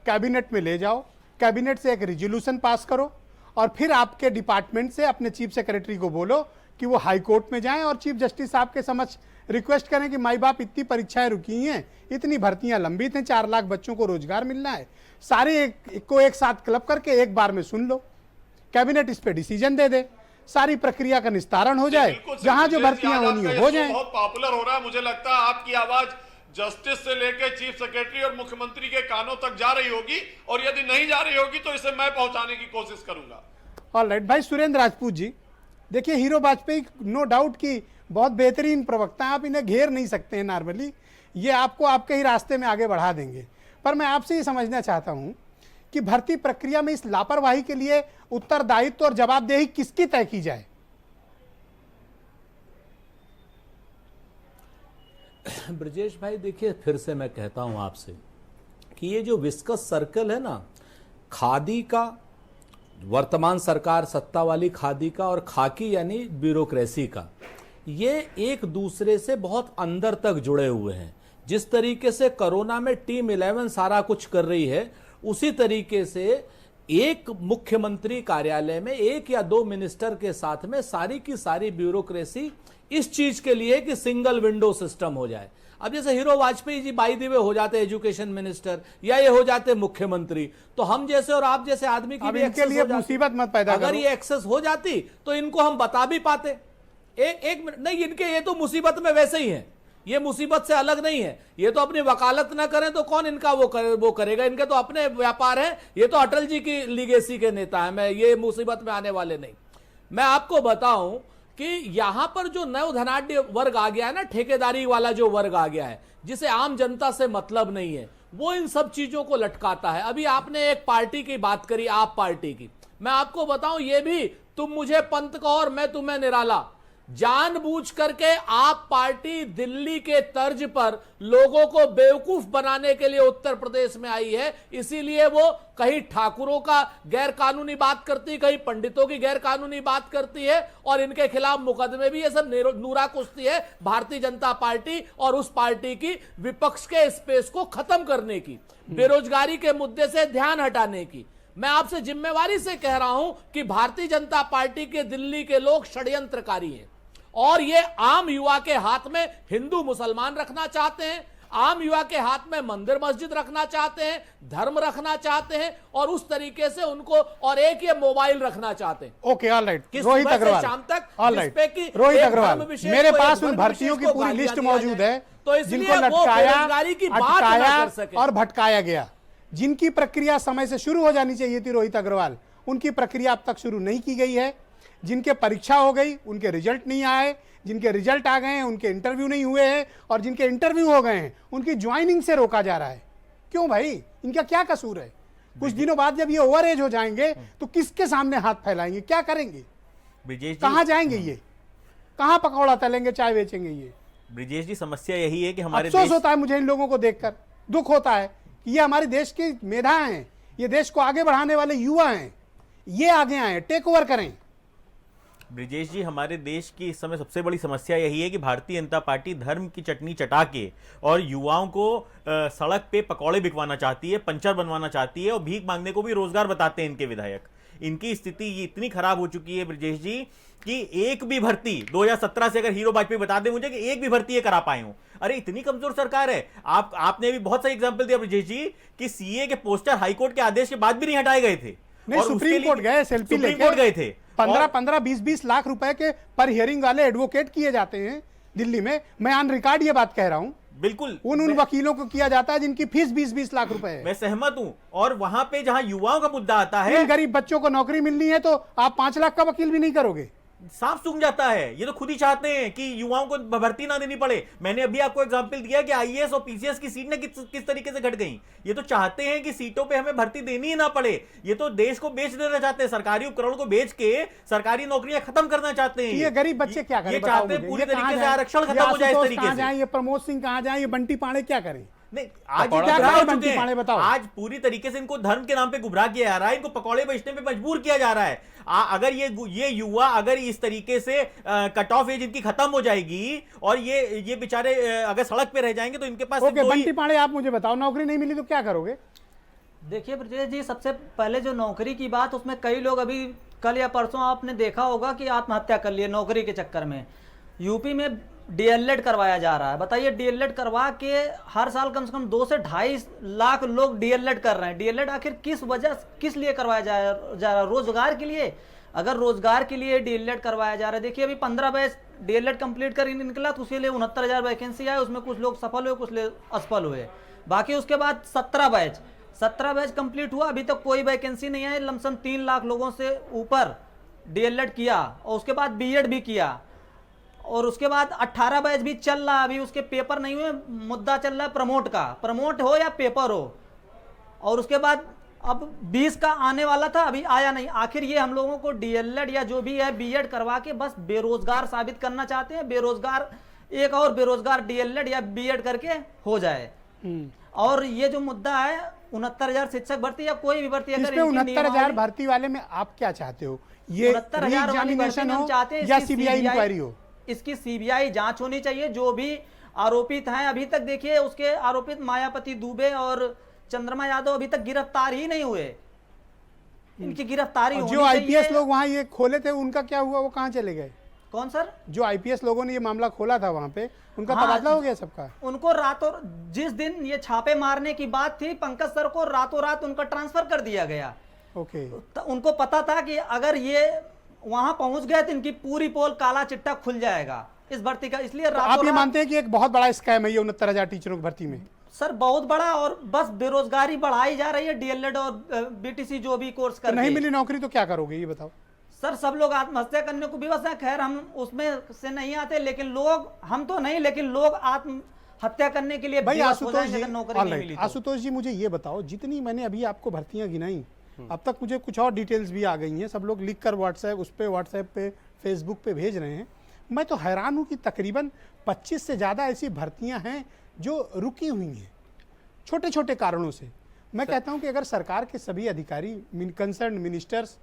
कैबिनेट में ले जाओ, कैबिनेट से एक रिजोल्यूशन पास करो, और फिर आपके डिपार्टमेंट से अपने चीफ सेक्रेटरी को बोलो कि वो हाई कोर्ट में जाएं और चीफ जस्टिस साहब के समक्ष रिक्वेस्ट करें कि माई बाप इतनी परीक्षाएं रुकी हैं, इतनी भर्तियां लंबित हैं, 4 लाख बच्चों को रोजगार मिलना है, सारे एक साथ क्लब करके एक बार में सुन लो, कैबिनेट इस पे डिसीजन दे दे, सारी प्रक्रिया का निस्तारण हो जाए, जहां जो भर्तियां होनी हो जाए। बहुत पॉपुलर हो रहा है, मुझे लगता है आपकी आवाज जस्टिस से लेकर चीफ सेक्रेटरी और मुख्यमंत्री के कानों तक जा रही होगी, और यदि नहीं जा रही होगी तो इसे मैं पहुंचाने की कोशिश करूंगा। ऑलराइट भाई सुरेंद्र राजपूत जी, देखिए हीरो वाजपेयी नो डाउट की बहुत बेहतरीन प्रवक्ता हैं, आप इन्हें घेर नहीं सकते हैं नॉर्मली, ये आपको आपके ही रास्ते में आगे बढ़ा देंगे। पर मैं आपसे ये समझना चाहता हूं कि भर्ती प्रक्रिया में इस लापरवाही के लिए उत्तरदायित्व और जवाबदेही किसकी तय की जाए? ब्रजेश भाई, देखिए फिर से मैं कहता हूं आपसे कि ये जो विस्कस सर्कल है ना, खादी का, वर्तमान सरकार सत्ता वाली खादी का, और खाकी यानी ब्यूरोक्रेसी का, ये एक दूसरे से बहुत अंदर तक जुड़े हुए हैं। जिस तरीके से कोरोना में टीम 11 सारा कुछ कर रही है, उसी तरीके से एक मुख्यमंत्री कार्यालय में 1 या 2 मिनिस्टर के साथ में सारी की सारी ब्यूरोक्रेसी इस चीज के लिए कि सिंगल विंडो सिस्टम हो जाए। अब जैसे hero Vajpayee ji by the way हो जाते एजुकेशन मिनिस्टर, या ये हो जाते मुख्यमंत्री, तो हम जैसे और आप जैसे आदमी की भी इनके लिए मुसीबत मत पैदा अगर करो। ये एक्सेस हो जाती तो इनको हम बता भी पाते। एक मिनट नहीं, इनके ये तो मुसीबत में वैसे ही है, ये मुसीबत से अलग नहीं है। ये तो अपनी वकालत ना करें तो कौन इनका वो करेगा, इनके तो अपने व्यापार है। ये तो अटल जी की लीगेसी के नेता है, मैं ये मुसीबत में आने वाले नहीं। मैं आपको बताऊं कि यहां पर जो नव धनाढ्य वर्ग आ गया है ना, ठेकेदारी वाला जो वर्ग आ गया है, जिसे आम जनता से मतलब नहीं है, वो इन सब चीजों को लटकाता है। अभी आपने एक पार्टी की बात करी, आप पार्टी की, मैं आपको बताऊं, ये भी तुम मुझे पंत कहो और मैं तुम्हें निराला, जानबूझ करके आप पार्टी दिल्ली के तर्ज पर लोगों को बेवकूफ बनाने के लिए उत्तर प्रदेश में आई है। इसीलिए वो कहीं ठाकुरों का गैर कानूनी बात करती, कहीं पंडितों की गैर कानूनी बात करती है, और इनके खिलाफ मुकदमे भी, ये सब नूरा कुश्ती है भारतीय जनता पार्टी और उस पार्टी की विपक्ष के स्पेस को खत्म करने की, बेरोजगारी के मुद्दे से ध्यान हटाने की। मैं आपसे जिम्मेवारी से कह रहा हूं कि भारतीय जनता पार्टी के दिल्ली के लोग षड्यंत्रकारी हैं, और ये आम युवा के हाथ में हिंदू मुसलमान रखना चाहते हैं, आम युवा के हाथ में मंदिर मस्जिद रखना चाहते हैं, धर्म रखना चाहते हैं, और उस तरीके से उनको, और एक ये मोबाइल रखना चाहते हैं। ओके, ऑलराइट, किस रोहित सुबह से अग्रवाल, शाम तक, ऑलराइट, जिसपे कि रोहित एक अग्रवाल, धर्म विशेष मेरे को, पास एक उन धर्म भर्तियों की विशेष को पूरी गालियां लिस्ट दिया मौजूद जाए, है, तो इसलिए जिनको वो लटकाया, बेरोजगारी की बात ना अटकाया कर सके और भटकाया गया, जिनकी प्रक्रिया समय से शुरू हो जानी चाहिए थी, रोहित अग्रवाल, उनकी प्रक्रिया अब तक शुरू नहीं की गई है। जिनके परीक्षा हो गई, उनके रिजल्ट नहीं आए, जिनके रिजल्ट आ गए हैं उनके इंटरव्यू नहीं हुए हैं, और जिनके इंटरव्यू हो गए हैं उनकी ज्वाइनिंग से रोका जा रहा है। क्यों भाई, इनका क्या कसूर है? कुछ दिनों बाद जब ये ओवर एज हो जाएंगे तो किसके सामने हाथ फैलाएंगे, क्या करेंगे, ब्रिजेश जी, कहां जाएंगे, ये कहां पकौड़ा तलेंगे, चाय बेचेंगे। ये ब्रिजेश जी, समस्या यही है कि हमारे अफसोस होता है मुझे इन लोगों को देखकर, दुख होता है कि ये हमारे देश की मेधा हैं, ये देश को आगे बढ़ाने वाले युवा हैं, ये आगे आए, टेक ओवर करें। ब्रिजेश जी, हमारे देश की इस समय सबसे बड़ी समस्या यही है कि भारतीय जनता पार्टी धर्म की चटनी चटा के और युवाओं को सड़क पे पकौड़े बिकवाना चाहती है, पंचर बनवाना चाहती है और भीख मांगने को भी रोजगार बताते हैं इनके विधायक। इनकी स्थिति ये इतनी खराब हो चुकी है ब्रिजेश जी कि एक भी भर्ती 2017 से, अगर हीरो वाजपेयी बता दे मुझे कि एक भी भर्ती ये करा पाए हो। अरे इतनी कमजोर सरकार है। आपने भी बहुत सही एग्जांपल दिया ब्रिजेश जी कि सीए के पोस्टर हाईकोर्ट के आदेश के बाद भी नहीं हटाए गए थे, नहीं, सुप्रीम कोर्ट गए, सेल्फी सुप्रीम लेके कोर्ट गए थे। 15-20 लाख रुपए के पर हियरिंग वाले एडवोकेट किए जाते हैं दिल्ली में। मैं ऑन रिकॉर्ड ये बात कह रहा हूं, बिल्कुल उन वकीलों को किया जाता है जिनकी फीस 20-20 लाख रुपए है। मैं सहमत हूं। और वहां पे जहां युवाओं का मुद्दा आता है, इन गरीब बच्चों को नौकरी मिलनी है तो आप 5 लाख का वकील भी नहीं करोगे, सांप सूंघ जाता है। ये तो खुद ही चाहते हैं कि युवाओं को भर्ती ना देनी पड़े। मैंने अभी आपको एग्जांपल दिया कि आईएएस और पीसीएस की सीट ने किस तरीके से घट गई। ये तो चाहते हैं कि सीटों पे हमें भर्ती देनी ही ना पड़े। ये तो देश को बेच देना चाहते हैं, सरकारी उपकरण को बेच के सरकारी नौकरियां खत्म करना चाहते हैं। ये गरीब बच्चे क्या करें, ये चाहते हैं पूरी तरीके से आरक्षण खत्म हो जाए इस तरीके से। ये प्रमोद सिंह कहां जाए, ये बंटी पांडे क्या करें? नहीं, आज क्या गुमराह हो करें चुके हैं। पांडे, बताओ। आज पूरी तरीके से इनको धर्म के नाम पे गुमराह किया जा रहा है, इनको पकौड़े बेचने पे मजबूर किया जा रहा है। अगर ये युवा अगर इस तरीके से कट ऑफ एज इनकी खत्म हो जाएगी और ये बेचारे अगर सड़क पे रह जाएंगे तो इनके पास ओके, बंटी पांडे आप मुझे बताओ, नौकरी नहीं मिली तो क्या करोगे? देखिए ब्रजेश जी, सबसे पहले जो नौकरी की बात, उसमें कई लोग अभी कल या परसों आपने देखा होगा कि आत्महत्या कर लिए नौकरी के चक्कर में। यूपी में डीएलएड करवाया जा रहा है। बताइए, डीएलएड करवा के हर साल कम से कम 2 से 2.5 लाख लोग डीएलएड कर रहे हैं। डीएलएड आखिर किस लिए करवाया जा रहा है? रोजगार के लिए। अगर रोजगार के लिए डीएलएड करवाया जा रहा है, देखिए अभी 15 बैच डीएलएड कंप्लीट कर निकला तो उसके लिए 69,000 वैकेंसी आए, उसमें कुछ लोग सफल हुए, कुछ लोग असफल हुए। बाकी उसके बाद 17 बैच कंप्लीट हुआ, अभी तक कोई वैकेंसी नहीं आई। लमसम 3 लाख लोगों से ऊपर डीएलएड किया और उसके बाद बीएड भी किया और उसके बाद 18 बैच भी चल रहा है। अभी उसके पेपर नहीं हुए, मुद्दा चल रहा है प्रमोट का, प्रमोट हो या पेपर हो। और उसके बाद अब 20 का आने वाला था, अभी आया नहीं। आखिर ये हम लोगों को डीएलएड या जो भी है बीएड करवा के बस बेरोजगार साबित करना चाहते हैं। बेरोजगार, एक और बेरोजगार डीएलएड या बीएड करके हो जाए। और ये जो मुद्दा है 69,000 शिक्षक भर्ती या कोई भी भर्ती, अगर 69,000 भर्ती वाले में आप क्या चाहते हो? ये 69,000 वाली भर्ती में हम चाहते हैं या सीबीआई इंक्वायरी हो? इसकी सीबीआई जांच होनी चाहिए। जो भी आरोपित हैं, अभी तक देखिए उसके आरोपित मायावती दुबे और चंद्रमा यादव अभी तक गिरफ्तार ही नहीं हुए। इनकी गिरफ्तारी होनी जो आईपीएस चाहिए। लोग वहां ये खोले थे उनका क्या हुआ, वो कहां चले गए? कौन सर? जो आईपीएस लोगों ने ये मामला खोला था वहां पे, उनका हाँ, तबादला हो गया सबका? उनको रातों, जिस दिन ये छापे मारने की बात थी, पंकज सर को रातों रात उनका ट्रांसफर कर दिया गया। ओके, तो उनको पता था कि अगर ये वहां पहुंच गए तो इनकी पूरी पोल काला चिट्टा खुल जाएगा इस भर्ती का। इसलिए तो आप ये मानते हैं कि एक बहुत बड़ा स्कैम है ये 69,000 टीचरों की भर्ती में? सर बहुत बड़ा, और बस बेरोजगारी बढ़ाई जा रही है। डीएलएड और बीटीसी जो भी कोर्स करके नहीं मिली नौकरी तो क्या करोगे ये बताओ? सर सब लोग आत्महत्या करने को विवश हैं। खैर हम उसमें से नहीं आते, लेकिन लोग, हम तो नहीं, लेकिन लोग आत्महत्या करने के लिए भाई विवश हो आशुतोष जाएंगे जी, अगर नौकरी नहीं मिली तो। आशुतोष जी मुझे ये बताओ, जितनी मैंने अभी आपको भर्तियां गिनाई, अब तक मुझे कुछ और डिटेल्स भी आ गई हैं, सब लोग लिख कर व्हाट्सएप पे फेसबुक पे भेज रहे हैं। मैं तो हैरान हूं कि तकरीबन 25 से ज़्यादा ऐसी भर्तियां हैं जो रुकी हुई हैं छोटे छोटे कारणों से। मैं कहता हूं कि अगर सरकार के सभी अधिकारी, कंसर्न मिनिस्टर्स,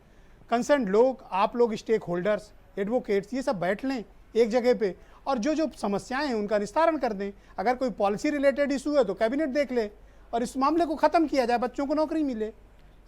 कंसर्न लोग, आप लोग स्टेक होल्डर्स, एडवोकेट्स, ये सब बैठ लें एक जगह पे और जो जो समस्याएं हैं उनका निस्तारण कर दें। अगर कोई पॉलिसी रिलेटेड इशू है तो कैबिनेट देख ले और इस मामले को खत्म किया जाए, बच्चों को नौकरी मिले।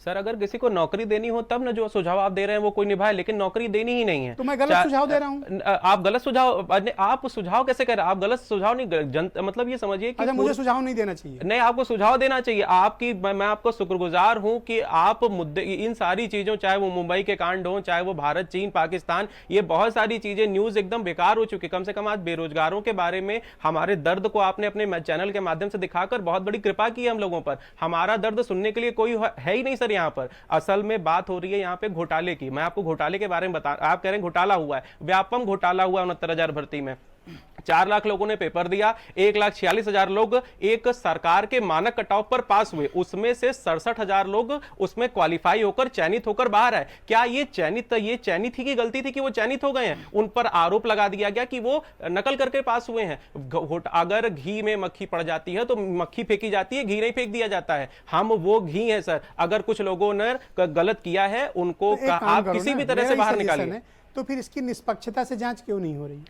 सर अगर किसी को नौकरी देनी हो तब ना जो सुझाव आप दे रहे हैं वो कोई निभाए, लेकिन नौकरी देनी ही नहीं है तो मैं गलत सुझाव दे रहा हूं? आप गलत सुझाव, आप सुझाव कैसे कर रहे हैं? आप गलत सुझाव नहीं, मतलब ये समझिए कि अच्छा मुझे सुझाव नहीं देना चाहिए? नहीं, आपको सुझाव देना चाहिए। आपकी, मैं आपको शुक्रगुजार हूं कि आप मुद्दे, इन सारी चीजों, चाहे वो मुंबई के कांड हो, चाहे वो भारत, चीन, पाकिस्तान, ये बहुत सारी चीजें, न्यूज एकदम बेकार हो चुकी। कम से कम आज बेरोजगारों के बारे में हमारे दर्द को आपने अपने चैनल के माध्यम से दिखाकर बहुत बड़ी कृपा की है हम लोगों पर। हमारा दर्द सुनने के लिए कोई है ही नहीं सर यहाँ पर। असल में बात हो रही है यहाँ पे घोटाले की। मैं आपको घोटाले के बारे में बता, आप कह रहे हैं घोटाला हुआ है, व्यापम घोटाला हुआ 69,000 भर्ती में। 4 लाख लोगों ने पेपर दिया, 1,46,000 लोग एक सरकार के मानक कटऑफ पर पास हुए, उसमें से 67,000 लोग उसमें क्वालिफाई होकर चयनित होकर बाहर आए। क्या ये चयनित ही की गलती थी कि वो चयनित हो गए हैं? उन पर आरोप लगा दिया गया कि वो नकल करके पास हुए हैं। अगर घी में मक्खी पड़ जाती है तो मक्खी फेंकी जाती है, घी नहीं फेंक दिया जाता है। हम वो घी है सर। अगर कुछ लोगों ने गलत किया है उनको तो एक काम आप करो किसी ना, भी तरह से मेरा बाहर ही सजेशन निकालिए। है, तो फिर इसकी निष्पक्षता से जांच क्यों नहीं हो रही?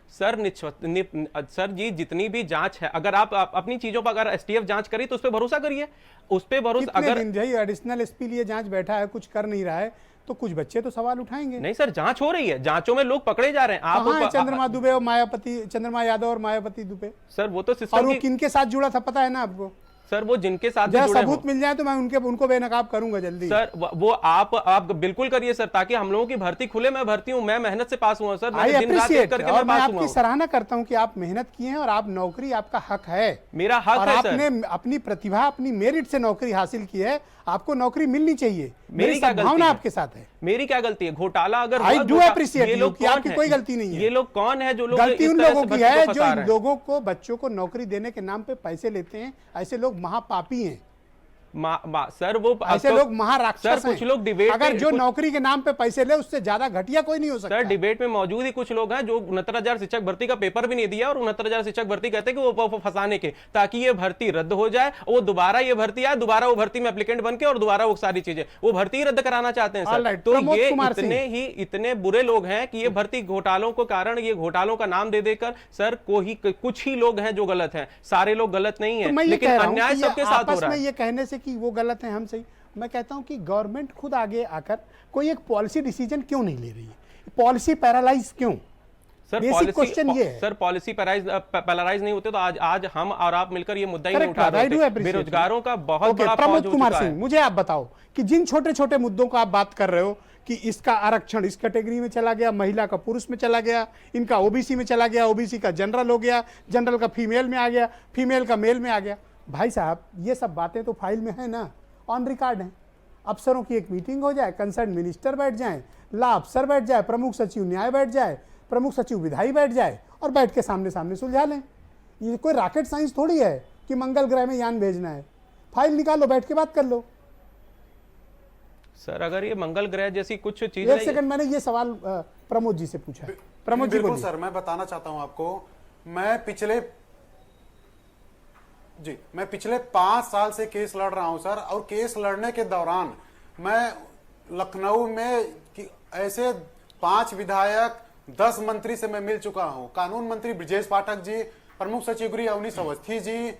सर जी जितनी भी जांच है, अगर आप अपनी चीजों पर अगर एसटीएफ जांच करी तो उस पर भरोसा करिए, उस पर भरोसा। कितने अगर दिन भाई एडिशनल एसपी लिए जांच बैठा है, कुछ कर नहीं रहा है, तो कुछ बच्चे तो सवाल उठाएंगे। नहीं सर, जांच हो रही है, जांचों में लोग पकड़े जा रहे हैं। कहां है चंद्रमा दुबे और मायावती, चंद्रमा यादव और मायावती दुबे? सर वो तो और सिस्टम वो की, किनके साथ जुड़ा था पता है ना आपको? सर वो जिनके साथ भी जरा जुड़े सबूत हों। मिल जाए तो मैं उनको बेनकाब करूंगा जल्दी। सर वो आप बिल्कुल करिए सर, ताकि हम लोगों की भर्ती खुले। मैं भर्ती हूं, मैं मेहनत से पास हुआ सर, आई मैंने दिन रात एक अप्रिशिएट, करके और मैं मैं पास आपकी हुआ। सराहना करता हूं कि आप मेहनत किए हैं और आप नौकरी, आपका हक है, मेरा हक और है सर। आपने अपनी प्रतिभा, अपनी मेरिट से नौकरी हासिल की है, आपको नौकरी मिलनी चाहिए। मेरी क्या गलती सद्भावना है? आपके साथ है। मेरी क्या गलती है? घोटाला अगर I हुआ, do appreciate ये you लोग कि कौन आपकी हैं? कोई गलती नहीं है। ये लोग कौन है जो लोग गलती इस उन तरह लोगों से की बच्चों है को जो फंसा इन रहे हैं? लोगों को, बच्चों को नौकरी देने के नाम पे पैसे लेते हैं। ऐसे लोग महापापी हैं। सर वो ऐसे लोग महाराक्षस सर कुछ हैं। लोग डिबेट अगर जो नौकरी के नाम पे पैसे ले, उससे ज्यादा घटिया कोई नहीं हो सकता। सर डिबेट में मौजूद ही कुछ लोग हैं जो 69,000 शिक्षक भर्ती का पेपर भी नहीं दिया, और 69,000 शिक्षक भर्ती कहते हैं कि वो फंसाने के, ताकि ये भर्ती रद्द हो जाए, वो दोबारा ये भर्ती आए, दोबारा वो भर्ती में एप्लीकेंट बन के और दोबारा वो सारी चीजें, वो भर्ती रद्द कराना चाहते हैं सर। Alright, तो प्रमोद ये कुमार सिंह। इतने बुरे लोग हैं कि ये भर्ती घोटालों के कारण, ये घोटालों का नाम दे देकर सर कुछ ही लोग हैं जो गलत हैं, सारे लोग गलत नहीं तो है, मैं ये लेकिन कह रहा हूं अन्याय कि ये सबके साथ हो आपस रहा में है। ये कहने से कि वो गलत है, हम सही, मैं कहता हूं कि गवर्नमेंट खुद आगे आकर कोई एक पॉलिसी डिसीजन क्यों नहीं ले रही है? पॉलिसी पैरालाइज क्यों? सर बेसिक क्वेश्चन ये है। सर पॉलिसी पैरालाइज नहीं होते तो आज हम और आप मिलकर ये मुद्दा ही नहीं Correct उठा बात, I do रहे। appreciate बेरोजगारों का बहुत Okay, बड़ा प्रमोद फौज हो कुमार चुका सिंह, है। मुझे आप बताओ कि जिन छोटे छोटे मुद्दों का आप बात कर रहे हो कि इसका आरक्षण इस कैटेगरी में चला गया, महिला का पुरुष में चला गया, इनका ओबीसी में चला गया, ओबीसी का जनरल हो गया, जनरल का फीमेल में आ गया, फीमेल का मेल में आ गया, भाई साहब ये सब बातें तो फाइल में है ना, ऑन रिकॉर्ड है। अफसरों की एक मीटिंग हो जाए, कंसर्न मिनिस्टर बैठ जाए, ला अफसर बैठ जाए, प्रमुख सचिव न्याय बैठ जाए, प्रमुख सचिव विधायी बैठ जाए, और बैठ के सामने सामने सुलझा लें। ये कोई रॉकेट साइंस थोड़ी है कि मंगल ग्रह में यान भेजना है। फाइल निकालो, बैठ के बात कर लो। सर अगर ये मंगल ग्रह जैसी कुछ चीज एक सेकंड, मैंने ये सवाल प्रमोद जी से पूछा है। प्रमोद जी बिल्कुल बोलिए। सर, मैं बताना चाहता हूं आपको, मैं पिछले 5 साल से केस लड़ रहा हूं सर, और केस लड़ने के दौरान मैं लखनऊ में ऐसे 5 विधायक, 10 मंत्री से मैं मिल चुका हूं, कानून मंत्री ब्रजेश पाठक जी, प्रमुख सचिव गृह अवनीश अवस्थी जी,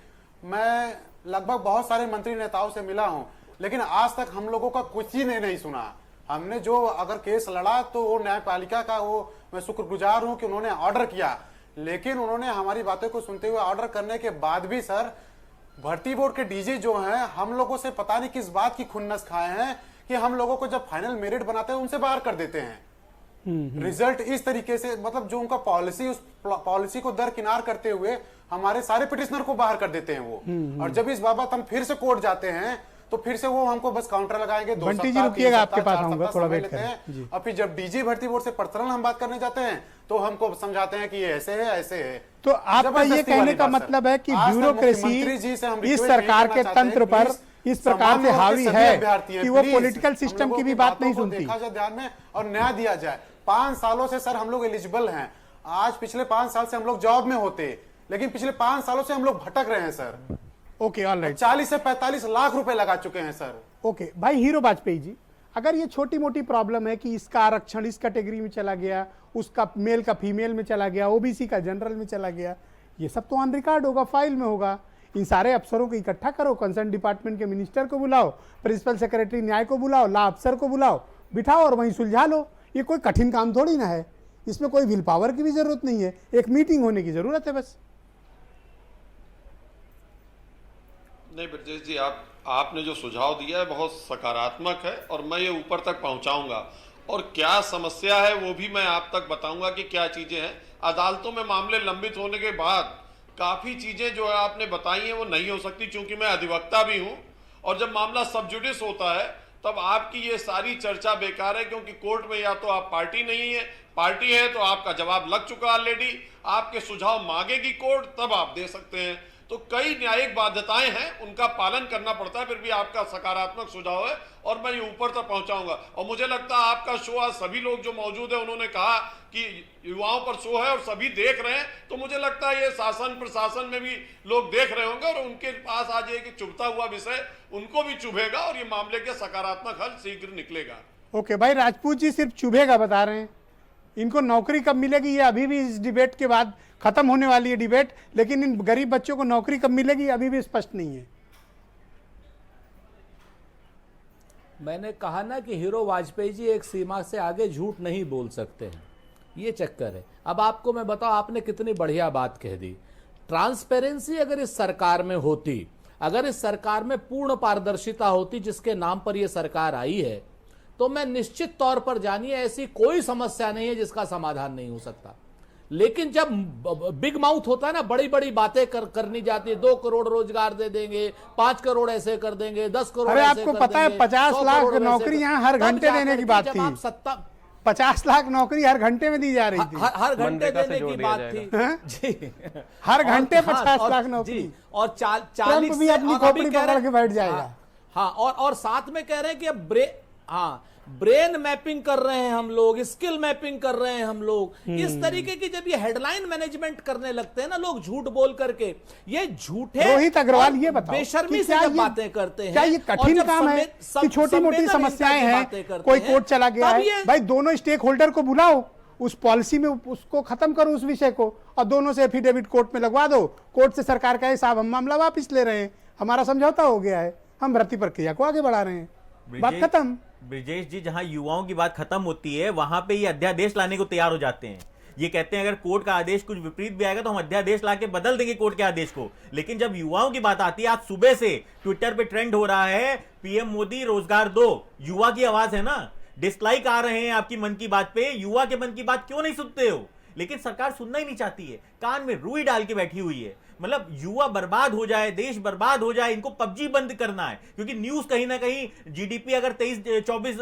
मैं लगभग बहुत सारे मंत्री नेताओं से मिला हूं, लेकिन आज तक हम लोगों का कुछ ही नहीं सुना। हमने जो अगर केस लड़ा तो वो न्यायपालिका का, वो मैं शुक्रगुजार हूं कि उन्होंने ऑर्डर किया, लेकिन उन्होंने हमारी बातें को सुनते हुए ऑर्डर करने के बाद भी सर भर्ती बोर्ड के डीजी जो हैं, हम लोगों से पता नहीं किस बात की खुन्नस खाए हैं कि हम लोगों को जब फाइनल मेरिट बनाते हैं उनसे बाहर कर देते हैं। रिजल्ट इस तरीके से, मतलब जो उनका पॉलिसी, उस पॉलिसी को दरकिनार करते हुए हमारे सारे पिटिशनर को बाहर कर देते हैं वो। और जब इस बाबत हम फिर से कोर्ट जाते हैं तो फिर से वो हमको बस काउंटर लगाएंगे, 2 बंटी जी सप्ताह, रुकिएगा, 3 आपके सप्ताह, पास 4 आऊंगा, सप्ताह थोड़ा समय वेट लेते करें। जी। हैं। और फिर जब डीजी भर्ती बोर्ड से पर्सनल हम बात करने जाते हैं तो हमको समझाते हैं कि ये ऐसे है, ऐसे है। तो आपका ये जबरदस्ती कहने वाली का बात, सर। मतलब है कि आज तक मुख्यमंत्री जी से हम ब्यूरोक्रेसी इस रिक्वेस्ट सरकार यही के करना चाहते हैं तंत्र पर कि इस प्रकार से सामान्य वर्ग हावी के सभी है अभ्यर्थी हैं, कि वो प्लीज पॉलिटिकल हम सिस्टम लोगों की भी की बात बातों नहीं को सुनती। देखा जाए ध्यान में और न्याय दिया जाए। 5 सालों से सर हम लोग एलिजिबल हैं, आज पिछले 5 साल से हम लोग जॉब में होते, लेकिन पिछले 5 सालों से हम लोग भटक रहे हैं सर। Okay, all right. 40 से 45 लाख रुपए लगा चुके हैं सर। ओके भाई हीरो वाजपेयी जी, अगर ये छोटी मोटी प्रॉब्लम है कि इसका आरक्षण इस कैटेगरी में चला गया, उसका मेल का फीमेल में चला गया, ओबीसी का जनरल में चला गया, ये सब तो ऑन रिकॉर्ड होगा, फाइल में होगा। इन सारे अफसरों को इकट्ठा करो, कंसर्न डिपार्टमेंट के मिनिस्टर को बुलाओ, प्रिंसिपल सेक्रेटरी न्याय को बुलाओ, ला अफसर को बुलाओ, बिठाओ और वहीं सुलझा लो। ये कोई कठिन काम थोड़ी ना है, इसमें कोई विल पावर की भी जरूरत नहीं है, एक मीटिंग होने की जरूरत है बस। नहीं ब्रजेश जी, आपने जो सुझाव दिया है बहुत सकारात्मक है और मैं ये ऊपर तक पहुंचाऊंगा, और क्या समस्या है वो भी मैं आप तक बताऊंगा कि क्या चीजें हैं। अदालतों में मामले लंबित होने के बाद काफी चीजें जो है आपने बताई हैं वो नहीं हो सकती, क्योंकि मैं अधिवक्ता भी हूं, और जब मामला सब जुडिस होता है तब आपकी ये सारी चर्चा बेकार है, क्योंकि कोर्ट में या तो आप पार्टी नहीं है, पार्टी है तो आपका जवाब लग चुका ऑलरेडी, आपके सुझाव मांगेगी कोर्ट तब आप दे सकते हैं। तो कई न्यायिक बाध्यताएं हैं, उनका पालन करना पड़ता है, फिर भी आपका सकारात्मक सुझाव है और मैं ये ऊपर तक पहुंचाऊंगा। और मुझे लगता है आपका शो आज सभी लोग जो मौजूद है उन्होंने कहा कि युवाओं पर शो है और सभी देख रहे हैं, तो मुझे लगता है ये शासन प्रशासन में भी लोग देख रहे होंगे और उनके पास आज ये चुभता हुआ विषय उनको भी चुभेगा और ये मामले के सकारात्मक हल शीघ्र निकलेगा। ओके भाई, राजपूत जी सिर्फ चुभेगा बता रहे हैं, इनको नौकरी कब मिलेगी ये अभी भी इस डिबेट के बाद खत्म होने वाली है डिबेट, लेकिन इन गरीब बच्चों को नौकरी कब मिलेगी अभी भी स्पष्ट नहीं है। मैंने कहा ना कि हीरो वाजपेयी जी एक सीमा से आगे झूठ नहीं बोल सकते हैं, ये चक्कर है। अब आपको मैं बताऊं, आपने कितनी बढ़िया बात कह दी। ट्रांसपेरेंसी अगर इस सरकार में होती, अगर इस सरकार में पूर्ण पारदर्शिता होती जिसके नाम पर यह सरकार आई है, तो मैं निश्चित तौर पर जानिए ऐसी कोई समस्या नहीं है जिसका समाधान नहीं हो सकता। लेकिन जब बिग माउथ होता है ना, बड़ी बड़ी बातें करनी जाती है, 2 करोड़ रोजगार दे देंगे, 5 करोड़ ऐसे कर देंगे, 10 करोड़ अरे ऐसे आपको कर पता है देंगे, 50 100 लाख करोड़ नौकरी यहाँ हर घंटे देने की बात थी। 50 लाख नौकरी हर घंटे में दी जा रही थी, हर घंटे मनरेगा से देने जोड़ की दिया बात जाएगा। थी जी। हर घंटे हाँ, 50 और- लाख नौकरी। जी, और 40 ट्रंप भी अपनी खोपड़ी पकड़ के बैठ जाएगा। हाँ, और साथ में कह रहे हैं कि अब ब्रेन मैपिंग कर रहे हैं हम लोग, स्किल मैपिंग कर रहे हैं हम लोग। इस तरीके की जब ये हेडलाइन मैनेजमेंट करने लगते हैं ना लोग झूठ बोल करके, ये झूठे रोहित अग्रवाल और ये बताओ बेशर्मी कि से क्या जब ये- बातें करते हैं, क्या ये और कठिन जब काम है कि छोटी मोटी संवेदनहीनता समस्याएं की हैं, बातें करते कोई हैं, कोर्ट चला गया तब है, ये- भाई दोनों स्टेक होल्डर को बुलाओ, उस पॉलिसी में उसको खत्म करो उस विषय को, और दोनों से एफिडेविट कोर्ट में लगवा दो। कोर्ट से सरकार कहे साहब हम मामला वापस ले रहे हैं, हमारा समझौता हो गया है, हम भर्ती प्रक्रिया को आगे बढ़ा रहे हैं, बात खत्म। ब्रिजेश जी, जहां युवाओं की बात खत्म होती है वहां पे ये अध्यादेश लाने को तैयार हो जाते हैं। ये कहते हैं अगर कोर्ट का आदेश कुछ विपरीत भी आएगा तो हम अध्यादेश लाके बदल देंगे कोर्ट के आदेश को। लेकिन जब युवाओं की बात आती है, आज सुबह से ट्विटर पे ट्रेंड हो रहा है पीएम मोदी रोजगार दो, युवा की आवाज है ना। डिसलाइक आ रहे हैं आपकी मन की बात पे, युवा के मन की बात क्यों नहीं सुनते हो? लेकिन सरकार सुनना ही नहीं चाहती है, कान में रुई डाल के बैठी हुई है। मतलब युवा बर्बाद हो जाए, देश बर्बाद हो जाए, इनको पबजी बंद करना है। क्योंकि न्यूज कहीं ना कहीं जीडीपी अगर 23-24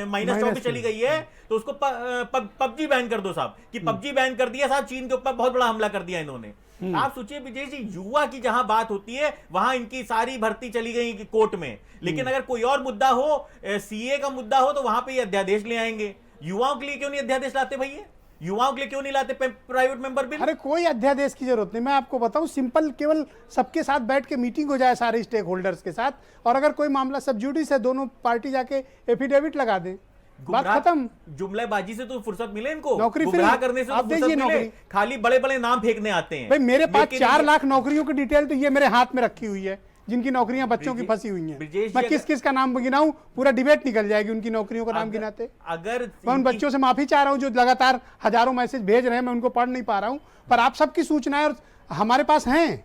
-24 चली गई है तो उसको पबजी बैन कर दो साहब, कि पबजी बैन कर दिया साहब, चीन के ऊपर बहुत बड़ा हमला कर दिया इन्होंने। आप सोचिए विजय जी, युवा की जहां बात होती है वहां इनकी सारी भर्ती चली गई कोर्ट में। लेकिन अगर कोई और मुद्दा हो, सीए का मुद्दा हो, तो वहां पे ये अध्यादेश ले आएंगे। युवाओं के लिए क्यों नहीं अध्यादेश लाते भैया? युवाओं के लिए क्यों नहीं लाते प्राइवेट मेंबर बिल? अरे कोई अध्यादेश की जरूरत नहीं, मैं आपको बताऊं, सिंपल केवल सबके साथ बैठ के मीटिंग हो जाए सारे स्टेक होल्डर्स के साथ, और अगर कोई मामला सब जुडिस है दोनों पार्टी जाके एफिडेविट लगा दे, बात खत्म। जुमलेबाजी से तो फुर्सत मिले इनको, नौकरी गुमराह फ्री। करने से आप तो फुर्सत दीजिए मिले, नौकरी। खाली बड़े बड़े नाम फेंकने आते हैं। भाई मेरे पास लेकिन 4 ये- लाख नौकरियों की डिटेल तो ये मेरे हाथ में रखी हुई है, जिनकी नौकरियां बच्चों की फंसी हुई हैं। ब्रिजेश मैं जी, किस किस का नाम गिनाऊं, पूरा डिबेट निकल जाएगी उनकी नौकरियों का नाम गिनाते। अगर मैं उन बच्चों से माफी चाह रहा हूं जो लगातार हजारों मैसेज भेज रहे हैं, मैं उनको पढ़ नहीं पा रहा हूं, पर आप सबकी सूचनाएं और हमारे पास हैं,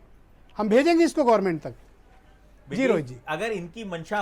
हम भेजेंगे इसको गवर्नमेंट तक। जी रोहित जी, अगर इनकी मंशा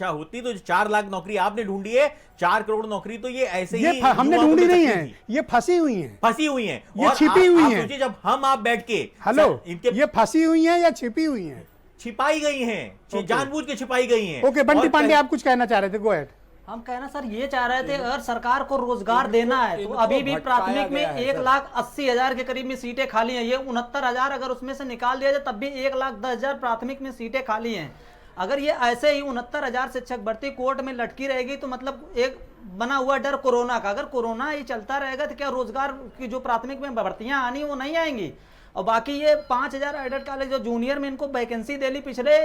होती तो 4 लाख नौकरी आपने ढूंढी है, 4 करोड़ नौकरी तो ये ऐसे ये ही हमने युवाओं को ढूंढी मिल नहीं सकती है, थी। ये फंसी हुई हैं। फंसी हुई हैं, ये और छिपी हुई आप हैं। सोचिए जब हम आप बैठ के हेलो, इनके ये फंसी हुई हैं या छिपी हुई हैं? छिपाई गई हैं, जानबूझ के छिपाई गई हैं। ओके, बंटी और पांडे आप कुछ कहना चाह रहे थे, गो अहेड। हम कहना सर ये चाह रहे थे, अगर सरकार को रोजगार देना है तो इनको अभी भी भटकाया प्राथमिक में गया है, 1,80,000 के करीब में सीटें खाली हैं। ये 69,000 अगर उसमें से निकाल दिया जाए तब भी 1,10,000 प्राथमिक में सीटें खाली हैं। अगर ये ऐसे ही 69,000 शिक्षक भर्ती कोर्ट में लटकी रहेगी तो मतलब एक बना हुआ डर कोरोना का, अगर कोरोना ही चलता रहेगा तो क्या रोजगार की जो प्राथमिक में भर्तियां आनी वो नहीं आएंगी? और बाकी ये 5,000 एडेड कॉलेज जो जूनियर में इनको वैकेंसी दे ली, पिछले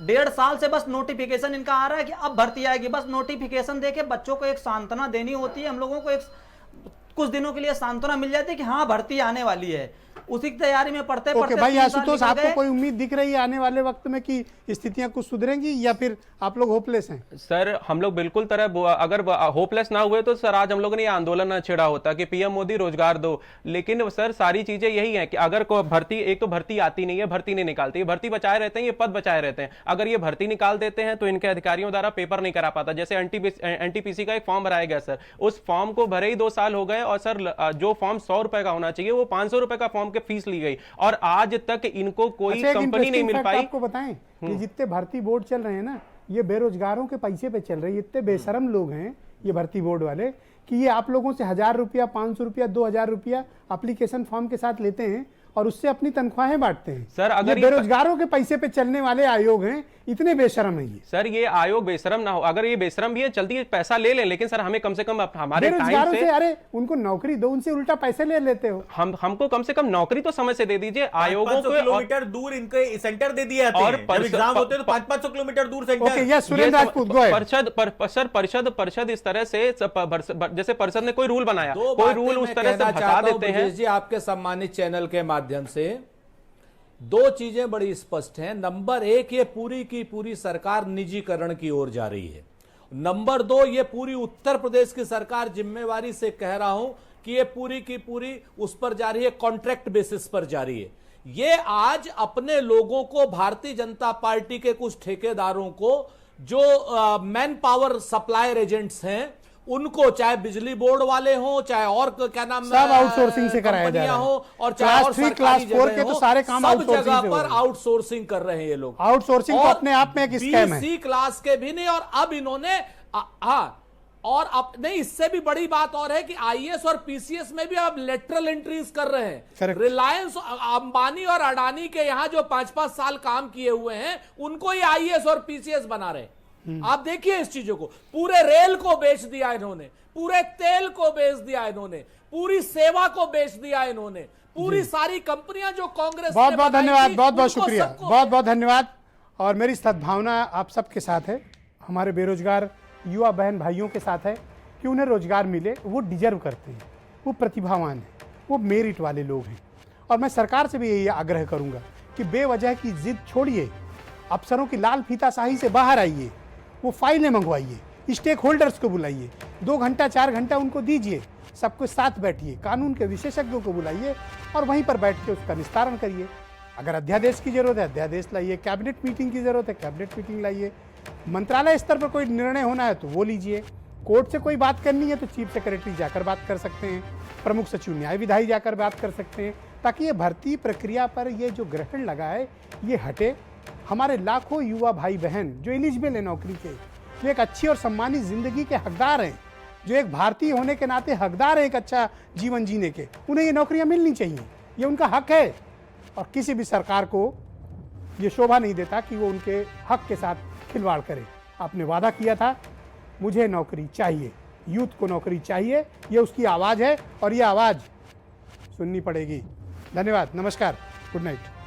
1.5 साल से बस नोटिफिकेशन इनका आ रहा है कि अब भर्ती आएगी। बस नोटिफिकेशन देके बच्चों को एक सांत्वना देनी होती है, हम लोगों को एक कुछ दिनों के लिए सांत्वना मिल जाती है कि हाँ भर्ती आने वाली है, उसी की तैयारी में पढ़ते ओके पढ़ते भाई 3 साल आशुतोष, निकल आपको गए। कोई उम्मीद दिख रही है आने वाले वक्त में कि स्थितियां कुछ सुधरेंगी, या फिर आप लोग होपलेस हैं? सर हम लोग बिल्कुल अगर होपलेस ना हुए तो सर आज हम लोगों ने ये आंदोलन न छेड़ा होता कि पीएम मोदी रोजगार दो। लेकिन सर सारी चीजें यही है कि अगर कोई भर्ती, एक तो भर्ती आती नहीं है, भर्ती नहीं निकालती है, भर्ती बचाए रहते हैं, ये पद बचाए रहते हैं। अगर ये भर्ती निकाल देते हैं तो इनके अधिकारियों द्वारा पेपर नहीं करा पाता। जैसे एनटीपीसी का एक फॉर्म भराया गया सर, उस फॉर्म को भरे ही 2 साल हो गए, और सर जो फॉर्म 100 रुपए का होना चाहिए वो 500 रुपए का फॉर्म के फीस ली गई, और आज तक इनको कोई अच्छा, एक कंपनी नहीं interesting मिल fact पाई। आपको बताएं कि जितने भर्ती बोर्ड चल रहे हैं ना, ये बेरोजगारों के पैसे पे चल रही है। इतने बेशरम लोग हैं ये भर्ती बोर्ड वाले कि ये आप लोगों से 1000 रुपया, 500 रुपया, 2000 रुपया एप्लीकेशन फॉर्म के साथ लेते हैं और उससे अपनी तनख्वाहें बांटते हैं। सर, अगर ये बेरोजगारों के पैसे पे चलने वाले आयोग हैं, इतने बेशरम है ये। सर, ये आयोग बेशरम ना हो, अगर ये बेशरम भी है चलती है पैसा ले लें, लेकिन सर हमें कम से कम हमारे टाइम बेरोजगारों से से अरे उनको नौकरी दो, उनसे उल्टा पैसे ले लेते हो। हमको कम से कम नौकरी तो समय से दे दीजिए। आयोगों 500 को किलोमीटर दूर इनके सेंटर दे दिए जाते और हैं। जब एग्जाम होते हैं तो 500 किलोमीटर दूर okay, centre. Yes, Surendra Rajput go ahead. परिषद इस तरह से जैसे परिषद ने कोई रूल बनाया, दो कोई बातें रूल उस मैं तरह से कहना हटा चाहता हूं देते हैं। ब्रजेश जी, आपके सम्मानित चैनल के माध्यम से दो चीजें बड़ी स्पष्ट हैं। नंबर एक, ये पूरी की पूरी सरकार निजीकरण की ओर जा रही है। नंबर दो, ये पूरी उत्तर प्रदेश की सरकार जिम्मेवारी से कह रहा हूं कि ये पूरी की पूरी उस पर जा रही है, कॉन्ट्रैक्ट बेसिस पर जा रही है। ये आज अपने लोगों को, भारतीय जनता पार्टी के कुछ ठेकेदारों को, जो मैन पावर सप्लायर एजेंट्स हैं, उनको, चाहे बिजली बोर्ड वाले हो, चाहे और क्या नाम, सब आउटसोर्सिंग से कराया जा रहा है। हो, और चाहे और क्लास 3, सरकारी क्लास 4 के जगह तो हो, सारे काम सब आउटसोर्सिंग जगह से हो पर रहे हैं। आउटसोर्सिंग कर रहे हैं ये लोग। आउटसोर्सिंग तो और अपने आप में एक स्कैम है। BC क्लास के भी नहीं, और अब इन्होंने और अब नहीं, इससे भी बड़ी बात और है कि IAS और PCS में भी अब लेटरल एंट्रीज कर रहे हैं। Correct. रिलायंस, अंबानी और अडानी के यहां जो 5-5 साल काम किए हुए हैं, उनको ही IAS और PCS बना रहे हैं। आप देखिए इस चीजों को, पूरे रेल को बेच दिया इन्होंने, पूरे तेल को बेच दिया इन्होंने, पूरी सेवा को बेच दिया इन्होंने, पूरी सारी कंपनियां जो कांग्रेस बहुत ने बहुत बनाई धन्यवाद, थी, बहुत बहुत उनको शुक्रिया, सबको- बहुत बहुत धन्यवाद। और मेरी सद्भावना आप सबके साथ है, हमारे बेरोजगार युवा बहन भाइयों के साथ है कि उन्हें रोजगार मिले। वो डिजर्व करते हैं, वो प्रतिभावान हैं, वो मेरिट वाले लोग हैं। और मैं सरकार से भी यही आग्रह करूंगा कि बेवजह की जिद छोड़िए, अफसरों की लाल फीताशाही से बाहर आइए, वो फाइलें मंगवाइए, स्टेक होल्डर्स को बुलाइए, 2 घंटा 4 घंटा उनको दीजिए, सबको साथ बैठिए, कानून के विशेषज्ञों को बुलाइए और वहीं पर बैठ के उसका निस्तारण करिए। अगर अध्यादेश की जरूरत है अध्यादेश लाइए, कैबिनेट मीटिंग की जरूरत है कैबिनेट मीटिंग लाइए, मंत्रालय स्तर पर कोई निर्णय होना है तो वो लीजिए, कोर्ट से कोई बात करनी है तो चीफ सेक्रेटरी जाकर बात कर सकते हैं, प्रमुख सचिव न्याय विधायी जाकर बात कर सकते हैं, ताकि ये भर्ती प्रक्रिया पर ये जो ग्रहण लगा है ये हटे। हमारे लाखों युवा भाई बहन जो एलिजिबल है नौकरी के, जो एक अच्छी और सम्मानित जिंदगी के हकदार हैं, जो एक भारतीय होने के नाते हकदार है एक अच्छा जीवन जीने के, उन्हें ये नौकरियां मिलनी चाहिए, ये उनका हक है। और किसी भी सरकार को ये शोभा नहीं देता कि वो उनके हक के साथ खिलवाड़ करे। आपने वादा किया था, मुझे नौकरी चाहिए, यूथ को नौकरी चाहिए, ये उसकी आवाज़ है और ये आवाज़ सुननी पड़ेगी। धन्यवाद, नमस्कार, गुड नाइट।